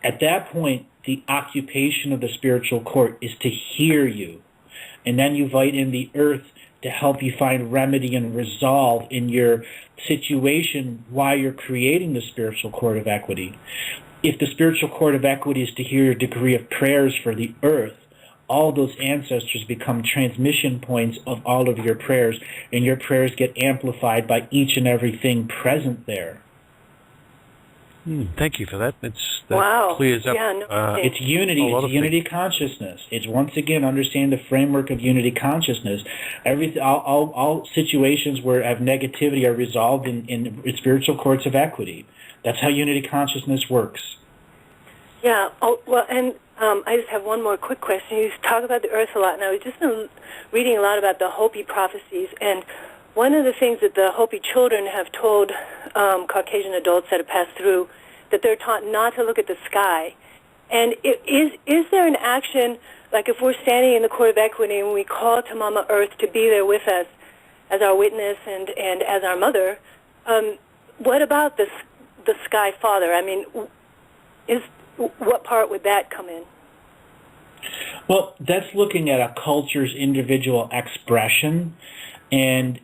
At that point, the occupation of the spiritual court is to hear you. And then you invite in the earth to help you find remedy and resolve in your situation while you're creating the spiritual court of equity. If the spiritual court of equity is to hear your degree of prayers for the earth, all those ancestors become transmission points of all of your prayers, and your prayers get amplified by each and everything present there. Thank you for that. That wow. clears up. Yeah, it's unity. It's unity consciousness. It's once again understanding the framework of unity consciousness. All situations where have negativity are resolved in spiritual courts of equity. That's how unity consciousness works. Yeah. Oh, well, and I just have one more quick question. You talk about the earth a lot, and I was just reading a lot about the Hopi prophecies, and one of the things that the Hopi children have told Caucasian adults that have passed through, that they're taught not to look at the sky. And is there an action, like if we're standing in the court of equity and we call to Mama Earth to be there with us as our witness and as our mother, what about the Sky Father? I mean, what part would that come in? Well, that's looking at a culture's individual expression, and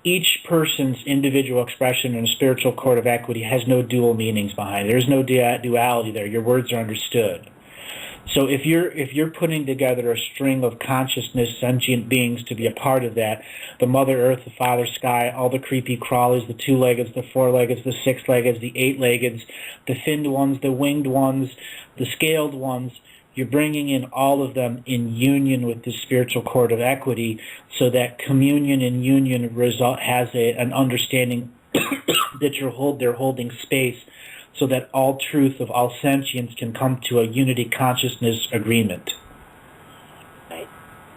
each person's individual expression in a spiritual court of equity has no dual meanings behind it. There's no duality there. Your words are understood. So if you're putting together a string of consciousness, sentient beings to be a part of that, the Mother Earth, the Father Sky, all the creepy crawlies, the two-leggeds, the four-leggeds, the six-leggeds, the eight-leggeds, the finned ones, the winged ones, the scaled ones, you're bringing in all of them in union with the spiritual court of equity, so that communion and union has an understanding that they're holding space, so that all truth of all sentience can come to a unity consciousness agreement. Right.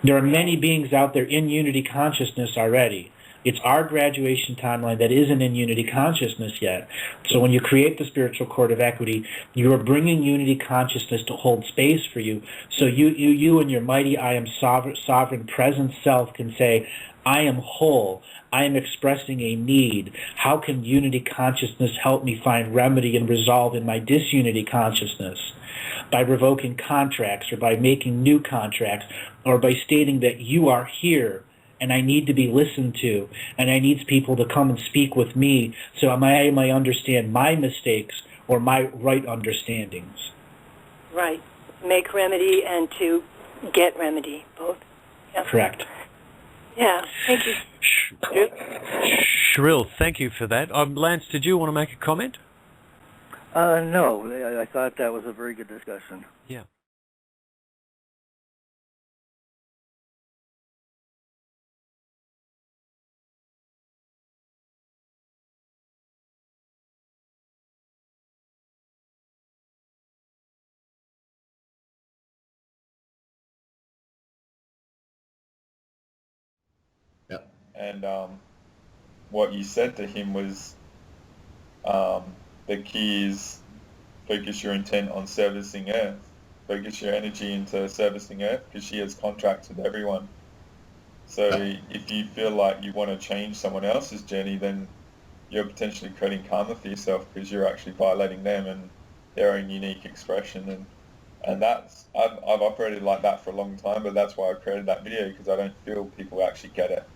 There are many beings out there in unity consciousness already. It's our graduation timeline that isn't in unity consciousness yet. So when you create the spiritual court of equity, you are bringing unity consciousness to hold space for you. So you and your mighty I am sovereign present self can say, I am whole. I am expressing a need. How can unity consciousness help me find remedy and resolve in my disunity consciousness? By revoking contracts, or by making new contracts, or by stating that you are here and I need to be listened to, and I need people to come and speak with me so I may understand my mistakes or my right understandings. Right. Make remedy and to get remedy, both. Yep. Correct. Yeah, thank you. Shrill, thank you for that. Lance, did you want to make a comment? No, I thought that was a very good discussion. Yeah. And what you said to him was the key is focus your intent on servicing Earth. Focus your energy into servicing Earth, because she has contracts with everyone. So if you feel like you want to change someone else's journey, then you're potentially creating karma for yourself because you're actually violating them and their own unique expression. And that's, I've operated like that for a long time, but that's why I created that video, because I don't feel people actually get it.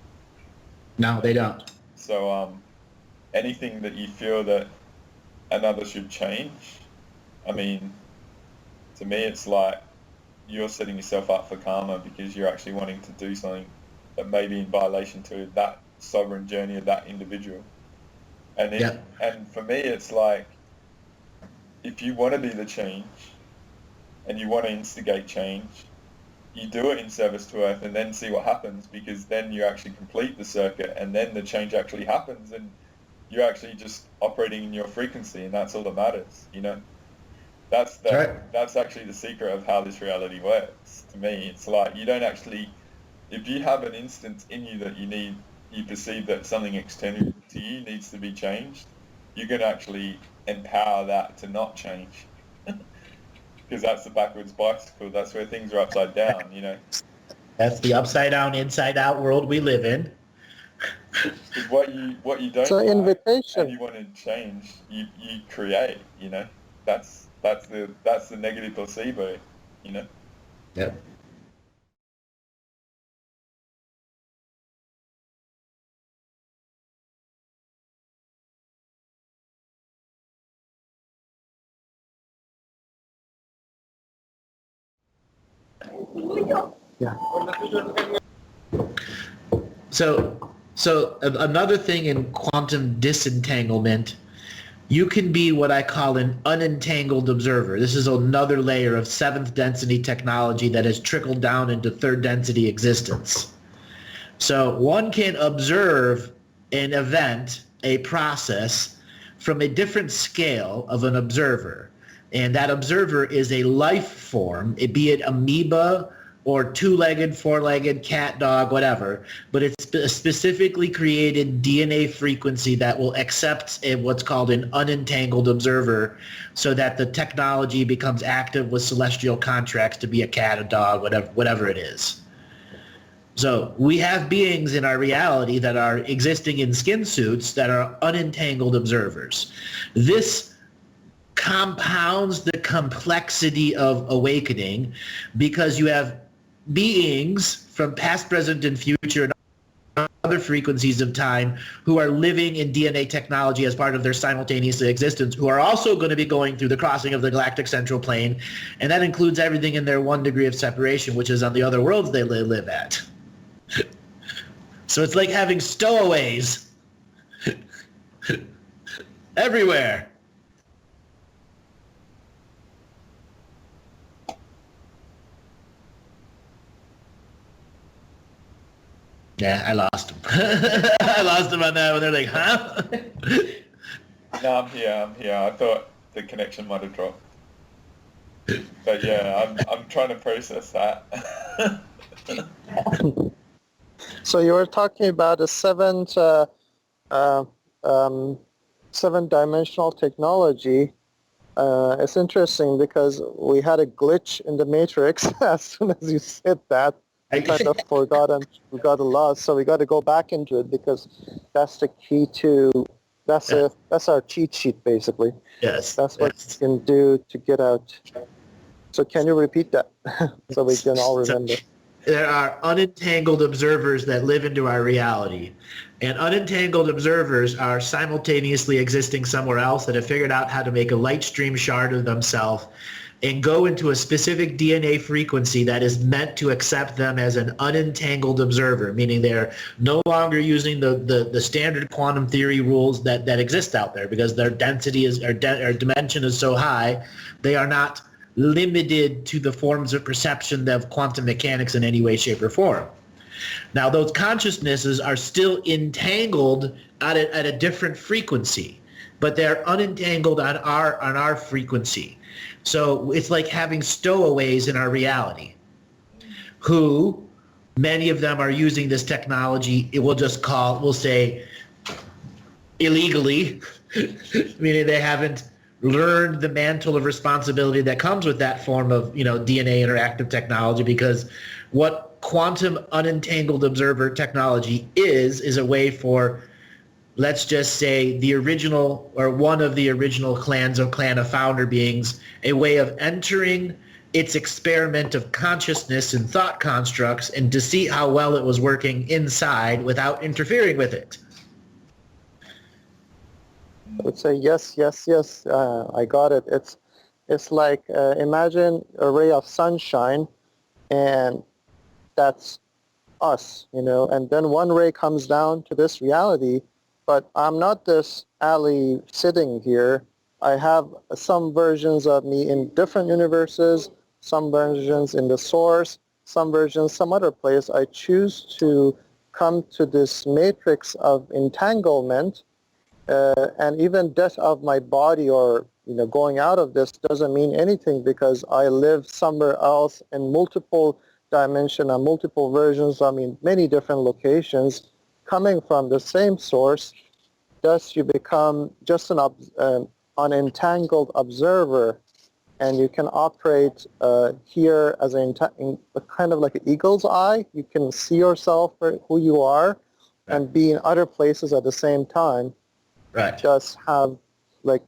No, they don't. So anything that you feel that another should change, I mean, to me it's like you're setting yourself up for karma because you're actually wanting to do something that may be in violation to that sovereign journey of that individual. And and for me it's like, if you want to be the change and you want to instigate change, you do it in service to Earth and then see what happens, because then you actually complete the circuit and then the change actually happens and you're actually just operating in your frequency, and that's all that matters, you know? That's actually the secret of how this reality works. To me, it's like you don't actually, if you have an instance in you that you perceive that something external to you needs to be changed, you can actually empower that to not change. Because that's the backwards bicycle. That's where things are upside down, you know. That's the upside down, inside out world we live in. Because what you don't So invitation. and you want to change, you create, you know. That's the negative placebo, you know. Yep. Yeah. So another thing in quantum disentanglement, you can be what I call an unentangled observer. This is another layer of seventh density technology that has trickled down into third density existence. So one can observe an event, a process, from a different scale of an observer. And that observer is a life form, be it amoeba or two-legged, four-legged, cat, dog, whatever, but it's a specifically created DNA frequency that will accept what's called an unentangled observer, so that the technology becomes active with celestial contracts to be a cat, a dog, whatever it is. So we have beings in our reality that are existing in skin suits that are unentangled observers. This compounds the complexity of awakening, because you have beings from past, present, and future and other frequencies of time who are living in DNA technology as part of their simultaneous existence, who are also going to be going through the crossing of the galactic central plane, and that includes everything in their 1 degree of separation, which is on the other worlds they live at. So it's like having stowaways everywhere. Yeah, I lost him. I lost him on that one. They're like, huh? No, I'm here. I thought the connection might have dropped. But yeah, I'm trying to process that. So you were talking about a seven-dimensional technology. It's interesting because we had a glitch in the Matrix as soon as you said that. I kind of forgot and we got lost, so we got to go back into it, because that's the key to, that's our cheat sheet basically. Yes. That's what you can do to get out. So can you repeat that so we can all remember? There are unentangled observers that live into our reality. And unentangled observers are simultaneously existing somewhere else that have figured out how to make a light stream shard of themselves and go into a specific DNA frequency that is meant to accept them as an unentangled observer, meaning they're no longer using the standard quantum theory rules that exist out there, because their density is, or dimension is so high, they are not limited to the forms of perception of quantum mechanics in any way, shape, or form. Now, those consciousnesses are still entangled at a different frequency, but they're unentangled on our frequency. So it's like having stowaways in our reality, who many of them are using this technology. We'll say illegally, meaning they haven't learned the mantle of responsibility that comes with that form of, DNA interactive technology, because what quantum unentangled observer technology is a way for, let's just say, the original or one of the original clan of founder beings, a way of entering its experiment of consciousness and thought constructs and to see how well it was working inside without interfering with it. I would say yes, yes, yes. I got it. It's like imagine a ray of sunshine, and that's us, you know. And then one ray comes down to this reality, but I'm not this alley sitting here. I have some versions of me in different universes, some versions in the source, some versions some other place. I choose to come to this matrix of entanglement, and even death of my body or going out of this doesn't mean anything because I live somewhere else in multiple dimension and multiple versions, I mean many different locations coming from the same source. Thus you become just an unentangled observer, and you can operate here as a kind of like an eagle's eye. You can see yourself for who you are and be in other places at the same time. Right. Just have, like,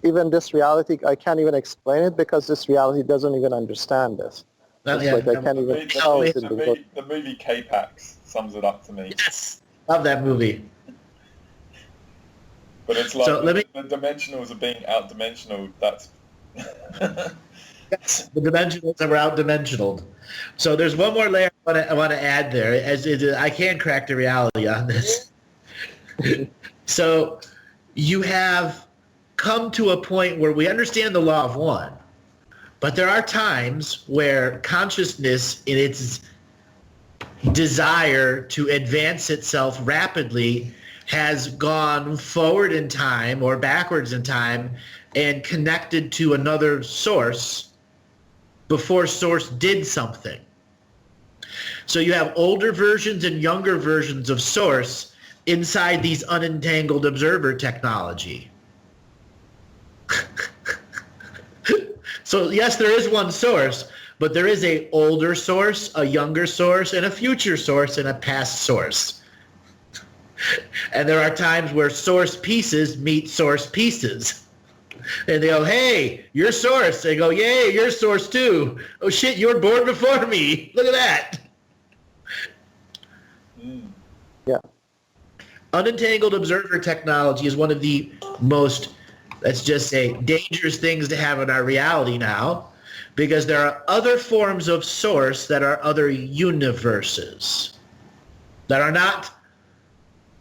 even this reality, I can't even explain it because this reality doesn't even understand this. Well, I can't even tell it. The movie K-Pax sums it up to me. Yes, love that movie. But it's like So the dimensionals are being out-dimensional. That's yes, the dimensionals are out-dimensional. So there's one more layer I want to add there. I can't crack the reality on this. So you have come to a point where we understand the law of one, but there are times where consciousness in its desire to advance itself rapidly has gone forward in time or backwards in time and connected to another source before source did something. So you have older versions and younger versions of source inside these unentangled observer technology. So yes, there is one source, but there is a older source, a younger source, and a future source, and a past source. And there are times where source pieces meet source pieces. And they go, hey, you're source. They go, yay, you're source too. Oh shit, you were born before me. Look at that. Yeah. Unentangled observer technology is one of the most, let's just say, dangerous things to have in our reality now, because there are other forms of source that are other universes that are not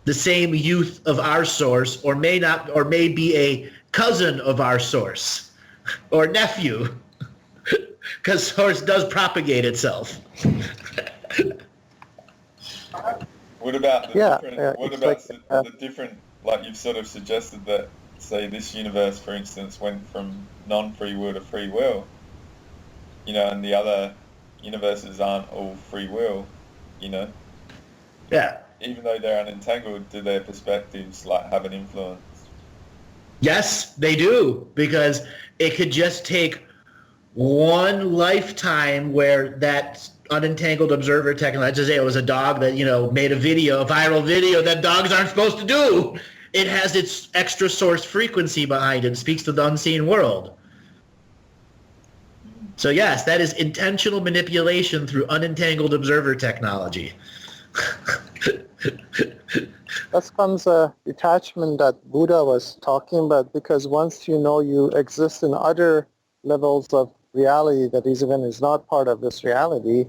the same youth of our source, or may not, or may be a cousin of our source or nephew, because source does propagate itself. What about the different, like you've sort of suggested that, say, this universe, for instance, went from non-free will to free will, and the other universes aren't all free will, Yeah. Even though they're unentangled, do their perspectives, like, have an influence? Yes, they do, because it could just take one lifetime where that unentangled observer technology, let's just say it was a dog that, made a viral video that dogs aren't supposed to do. It has its extra source frequency behind it. It speaks to the unseen world. So yes, that is intentional manipulation through unentangled observer technology. That comes a detachment that Buddha was talking about, because once you exist in other levels of reality that even is not part of this reality,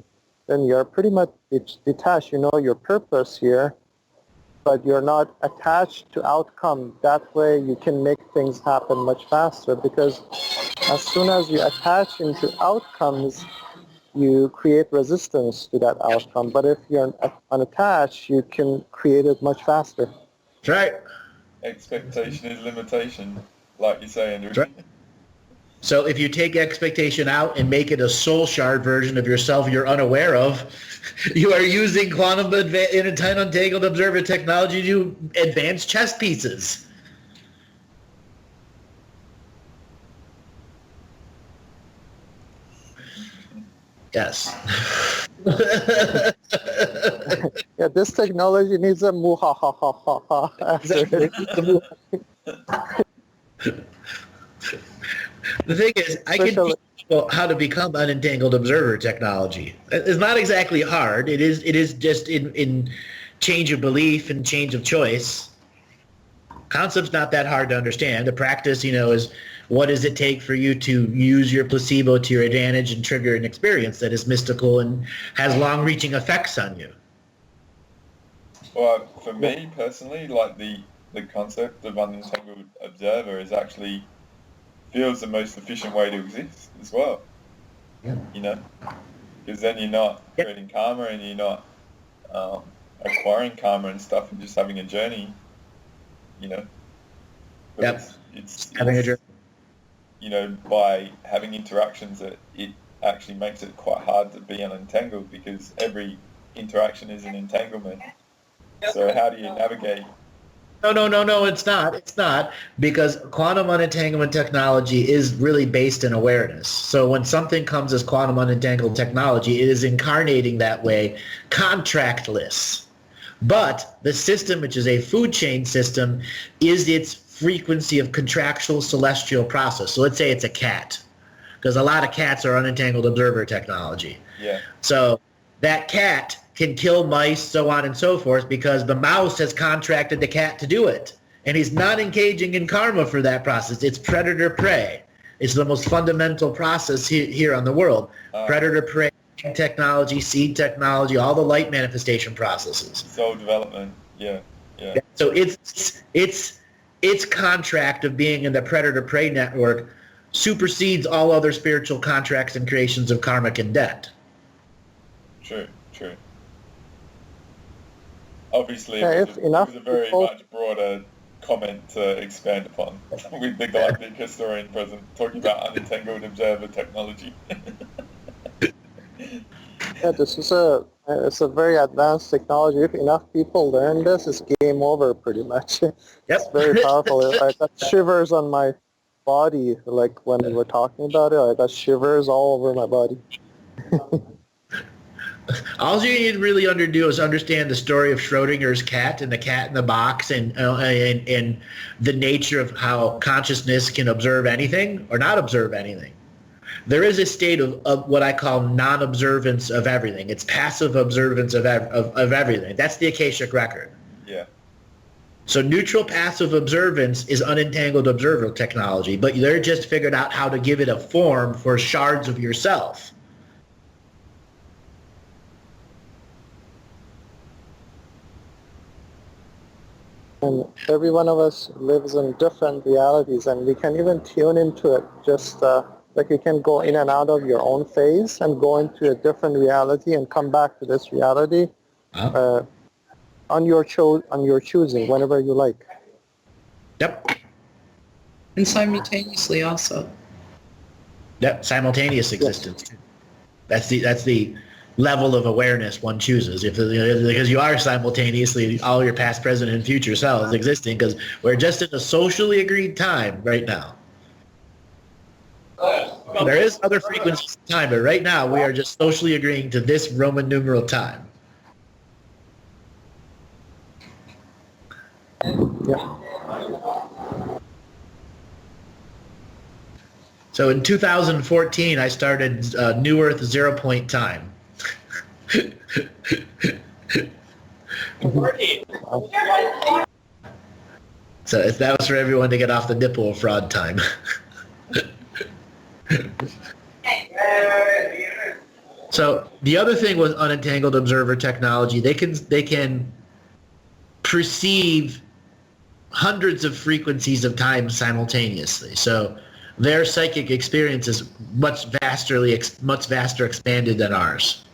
then you're pretty much detached. You know your purpose here, but you're not attached to outcome. That way you can make things happen much faster, because as soon as you attach into outcomes, you create resistance to that outcome. But if you're unattached, you can create it much faster. That's right. Expectation is limitation, like you say, Andrew. That's right. So if you take expectation out and make it a soul shard version of yourself you're unaware of, you are using quantum unentangled observer technology to advance chess pieces. Yes. Yeah, this technology needs a moo ha ha ha ha ha after it. The thing is, I can teach people how to become unentangled observer technology. It's not exactly hard. It is just in change of belief and change of choice. Concept's not that hard to understand. The practice, is what does it take for you to use your placebo to your advantage and trigger an experience that is mystical and has long-reaching effects on you. Well, for me personally, like the concept of unentangled observer is actually feels the most efficient way to exist as well. Yeah. Because then you're not creating karma and you're not acquiring karma and stuff and just having a journey, But it's having a journey. By having interactions, it actually makes it quite hard to be unentangled because every interaction is an entanglement. So how do you navigate? No, it's not. It's not, because quantum unentanglement technology is really based in awareness. So when something comes as quantum unentangled technology, it is incarnating that way, contractless. But the system, which is a food chain system, is its frequency of contractual celestial process. So let's say it's a cat, because a lot of cats are unentangled observer technology. Yeah. So that cat can kill mice, so on and so forth, because the mouse has contracted the cat to do it. And he's not engaging in karma for that process. It's predator-prey. It's the most fundamental process here on the world. Predator-prey technology, seed technology, all the light manifestation processes. Soul development, yeah. So its contract of being in the predator-prey network supersedes all other spiritual contracts and creations of karmic and debt. True. Obviously, if it was a very much broader comment to expand upon with the Galactic Historian present, talking about unentangled observer technology. Yeah, this is it's a very advanced technology. If enough people learn this, it's game over pretty much. It's very powerful. I got shivers on my body, like when we were talking about it. I got shivers all over my body. All you need to really do is understand the story of Schrodinger's cat and the cat in the box, and the nature of how consciousness can observe anything or not observe anything. There is a state of what I call non-observance of everything. It's passive observance of everything. That's the Akashic record. Yeah. So neutral passive observance is unentangled observer technology, but they're just figured out how to give it a form for shards of yourself. And every one of us lives in different realities, and we can even tune into it. Just like you can go in and out of your own phase and go into a different reality and come back to this reality on your choosing, whenever you like. Yep. And simultaneously also. Yep, simultaneous existence. That's the level of awareness one chooses, because you are simultaneously all your past, present, and future selves existing, because we're just in a socially agreed time right now. There is other frequencies of time, but right now we are just socially agreeing to this Roman numeral time. Yeah. So in 2014, I started New Earth 0 Point Time. So that was for everyone to get off the nipple of fraud time. So the other thing with unentangled observer technology, they can perceive hundreds of frequencies of time simultaneously. So their psychic experience is much vaster expanded than ours.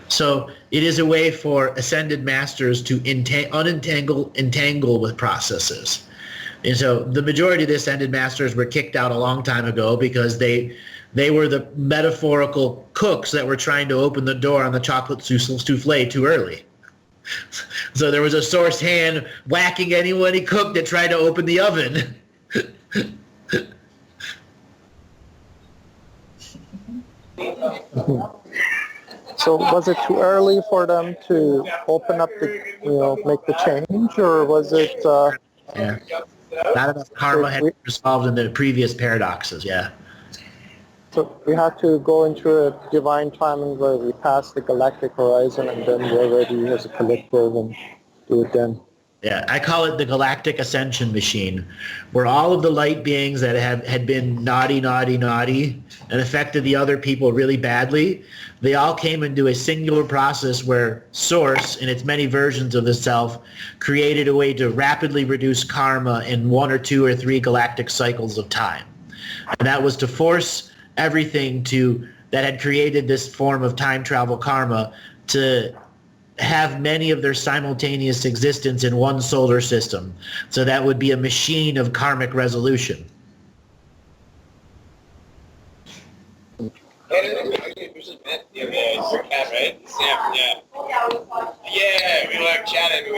So it is a way for ascended masters to entangle with processes. And so the majority of the ascended masters were kicked out a long time ago because they were the metaphorical cooks that were trying to open the door on the chocolate souffle too early. So there was a source hand whacking anyone he cooked that tried to open the oven. So was it too early for them to open up the, make the change, or was it? Yeah. Not enough karma had been resolved in the previous paradoxes. Yeah. So we had to go into a divine timing where we pass the galactic horizon, and then we're ready as a collective and do it then. Yeah, I call it the Galactic Ascension Machine, where all of the light beings that had been naughty and affected the other people really badly, they all came into a singular process where Source, in its many versions of itself, created a way to rapidly reduce karma in 1 or 2 or 3 galactic cycles of time. And that was to force everything that had created this form of time travel karma to have many of their simultaneous existence in one solar system. So that would be a machine of karmic resolution. Yeah, we chatted, but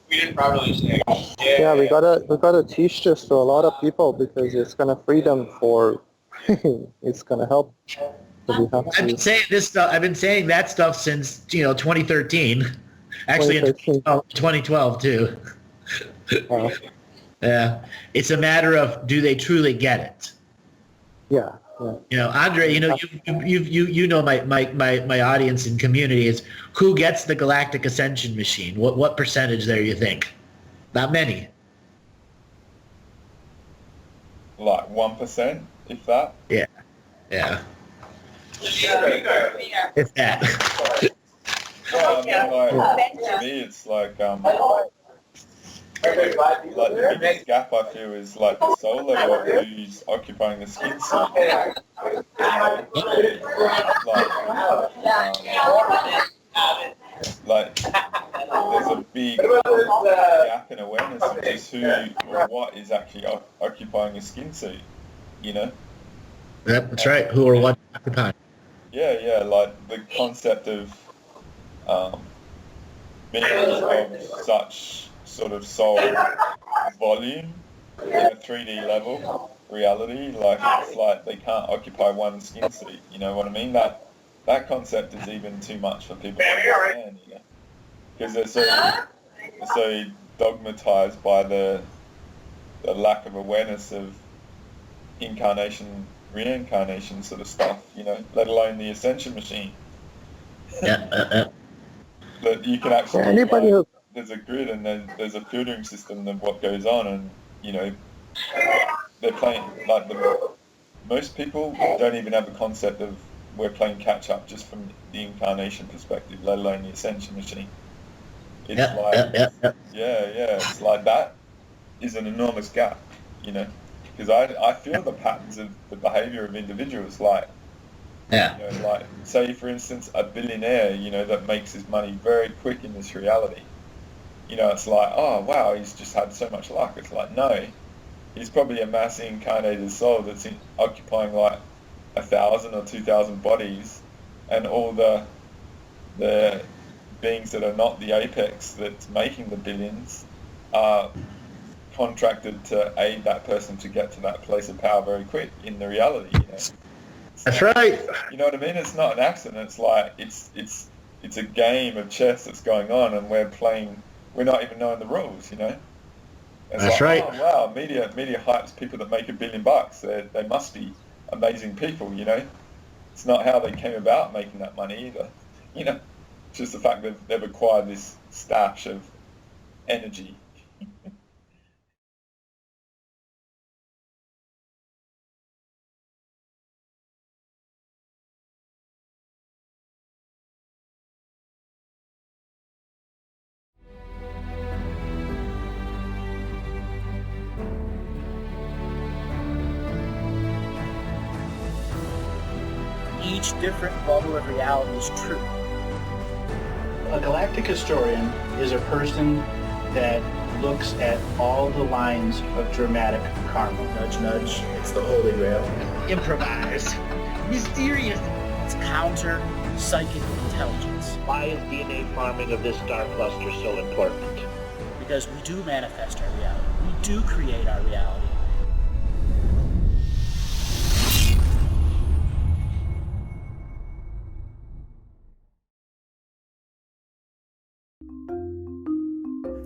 we didn't properly say. Yeah, we gotta teach this to a lot of people because it's gonna free them for, it's gonna help. So I've been saying this stuff. I've been saying that stuff since 2013. Actually, in 2012 too. Wow. Yeah, it's a matter of do they truly get it? Yeah. Andre, you know my audience and community is who gets the Galactic Ascension Machine? What percentage there you think? Not many. Like 1%, if that. Yeah. It's that. Well, I mean, to me, it's like the biggest gap I feel is like the soul level of who's occupying the skin suit. There's a big gap in awareness of just who or what is actually occupying a skin suit, Yep, that's right. Who or what occupying. Yeah, like the concept of being of such sort of soul volume in a 3D level reality, like it's like they can't occupy one skin suit, you know what I mean? That concept is even too much for people to understand, because they're so dogmatized by the lack of awareness of incarnation, reincarnation sort of stuff, let alone the Ascension Machine. Yeah. That you can actually, there's a grid and there's a filtering system of what goes on, and they're playing, like most people don't even have a concept of we're playing catch up just from the incarnation perspective, let alone the Ascension Machine. It's it's like that is an enormous gap, because I feel the patterns of the behavior of individuals, like say for instance a billionaire, that makes his money very quick in this reality, it's like, oh wow, he's just had so much luck. It's like, no, he's probably a mass incarnated soul that's occupying like 1,000 or 2,000 bodies, and all the beings that are not the apex that's making the billions are contracted to aid that person to get to that place of power very quick in the reality. That's right. You know what I mean? It's not an accident. It's like it's a game of chess that's going on, and we're playing. We're not even knowing the rules. It's That's right. Oh, wow, media hypes people that make $1 billion. They must be amazing people. It's not how they came about making that money either. It's just the fact that they've acquired this stash of energy. Each different bubble of reality is true. A galactic historian is a person that looks at all the lines of dramatic karma. Nudge, nudge. It's the Holy Grail. Improvise. Mysterious. It's counter psychic intelligence. Why is DNA farming of this star cluster so important? Because we do manifest our reality. We do create our reality.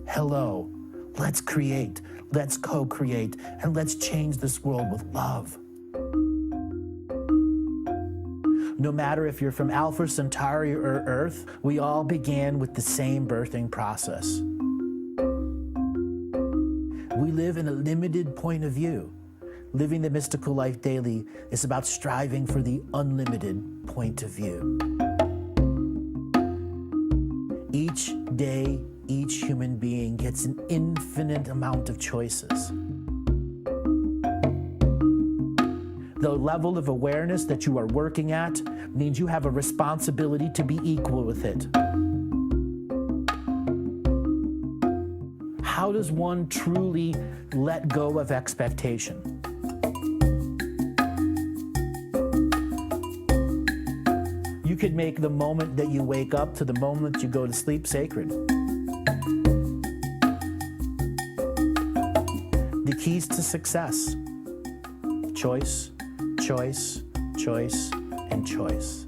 hello, let's create, let's co-create, and let's change this world with love. No matter if you're from Alpha Centauri or Earth, we all began with the same birthing process. We live in a limited point of view. Living the mystical life daily is about striving for the unlimited point of view. Each day, each human being gets an infinite amount of choices. The level of awareness that you are working at means you have a responsibility to be equal with it. How does one truly let go of expectation? You could make the moment that you wake up to the moment you go to sleep sacred. The keys to success: choice, choice, choice, and choice.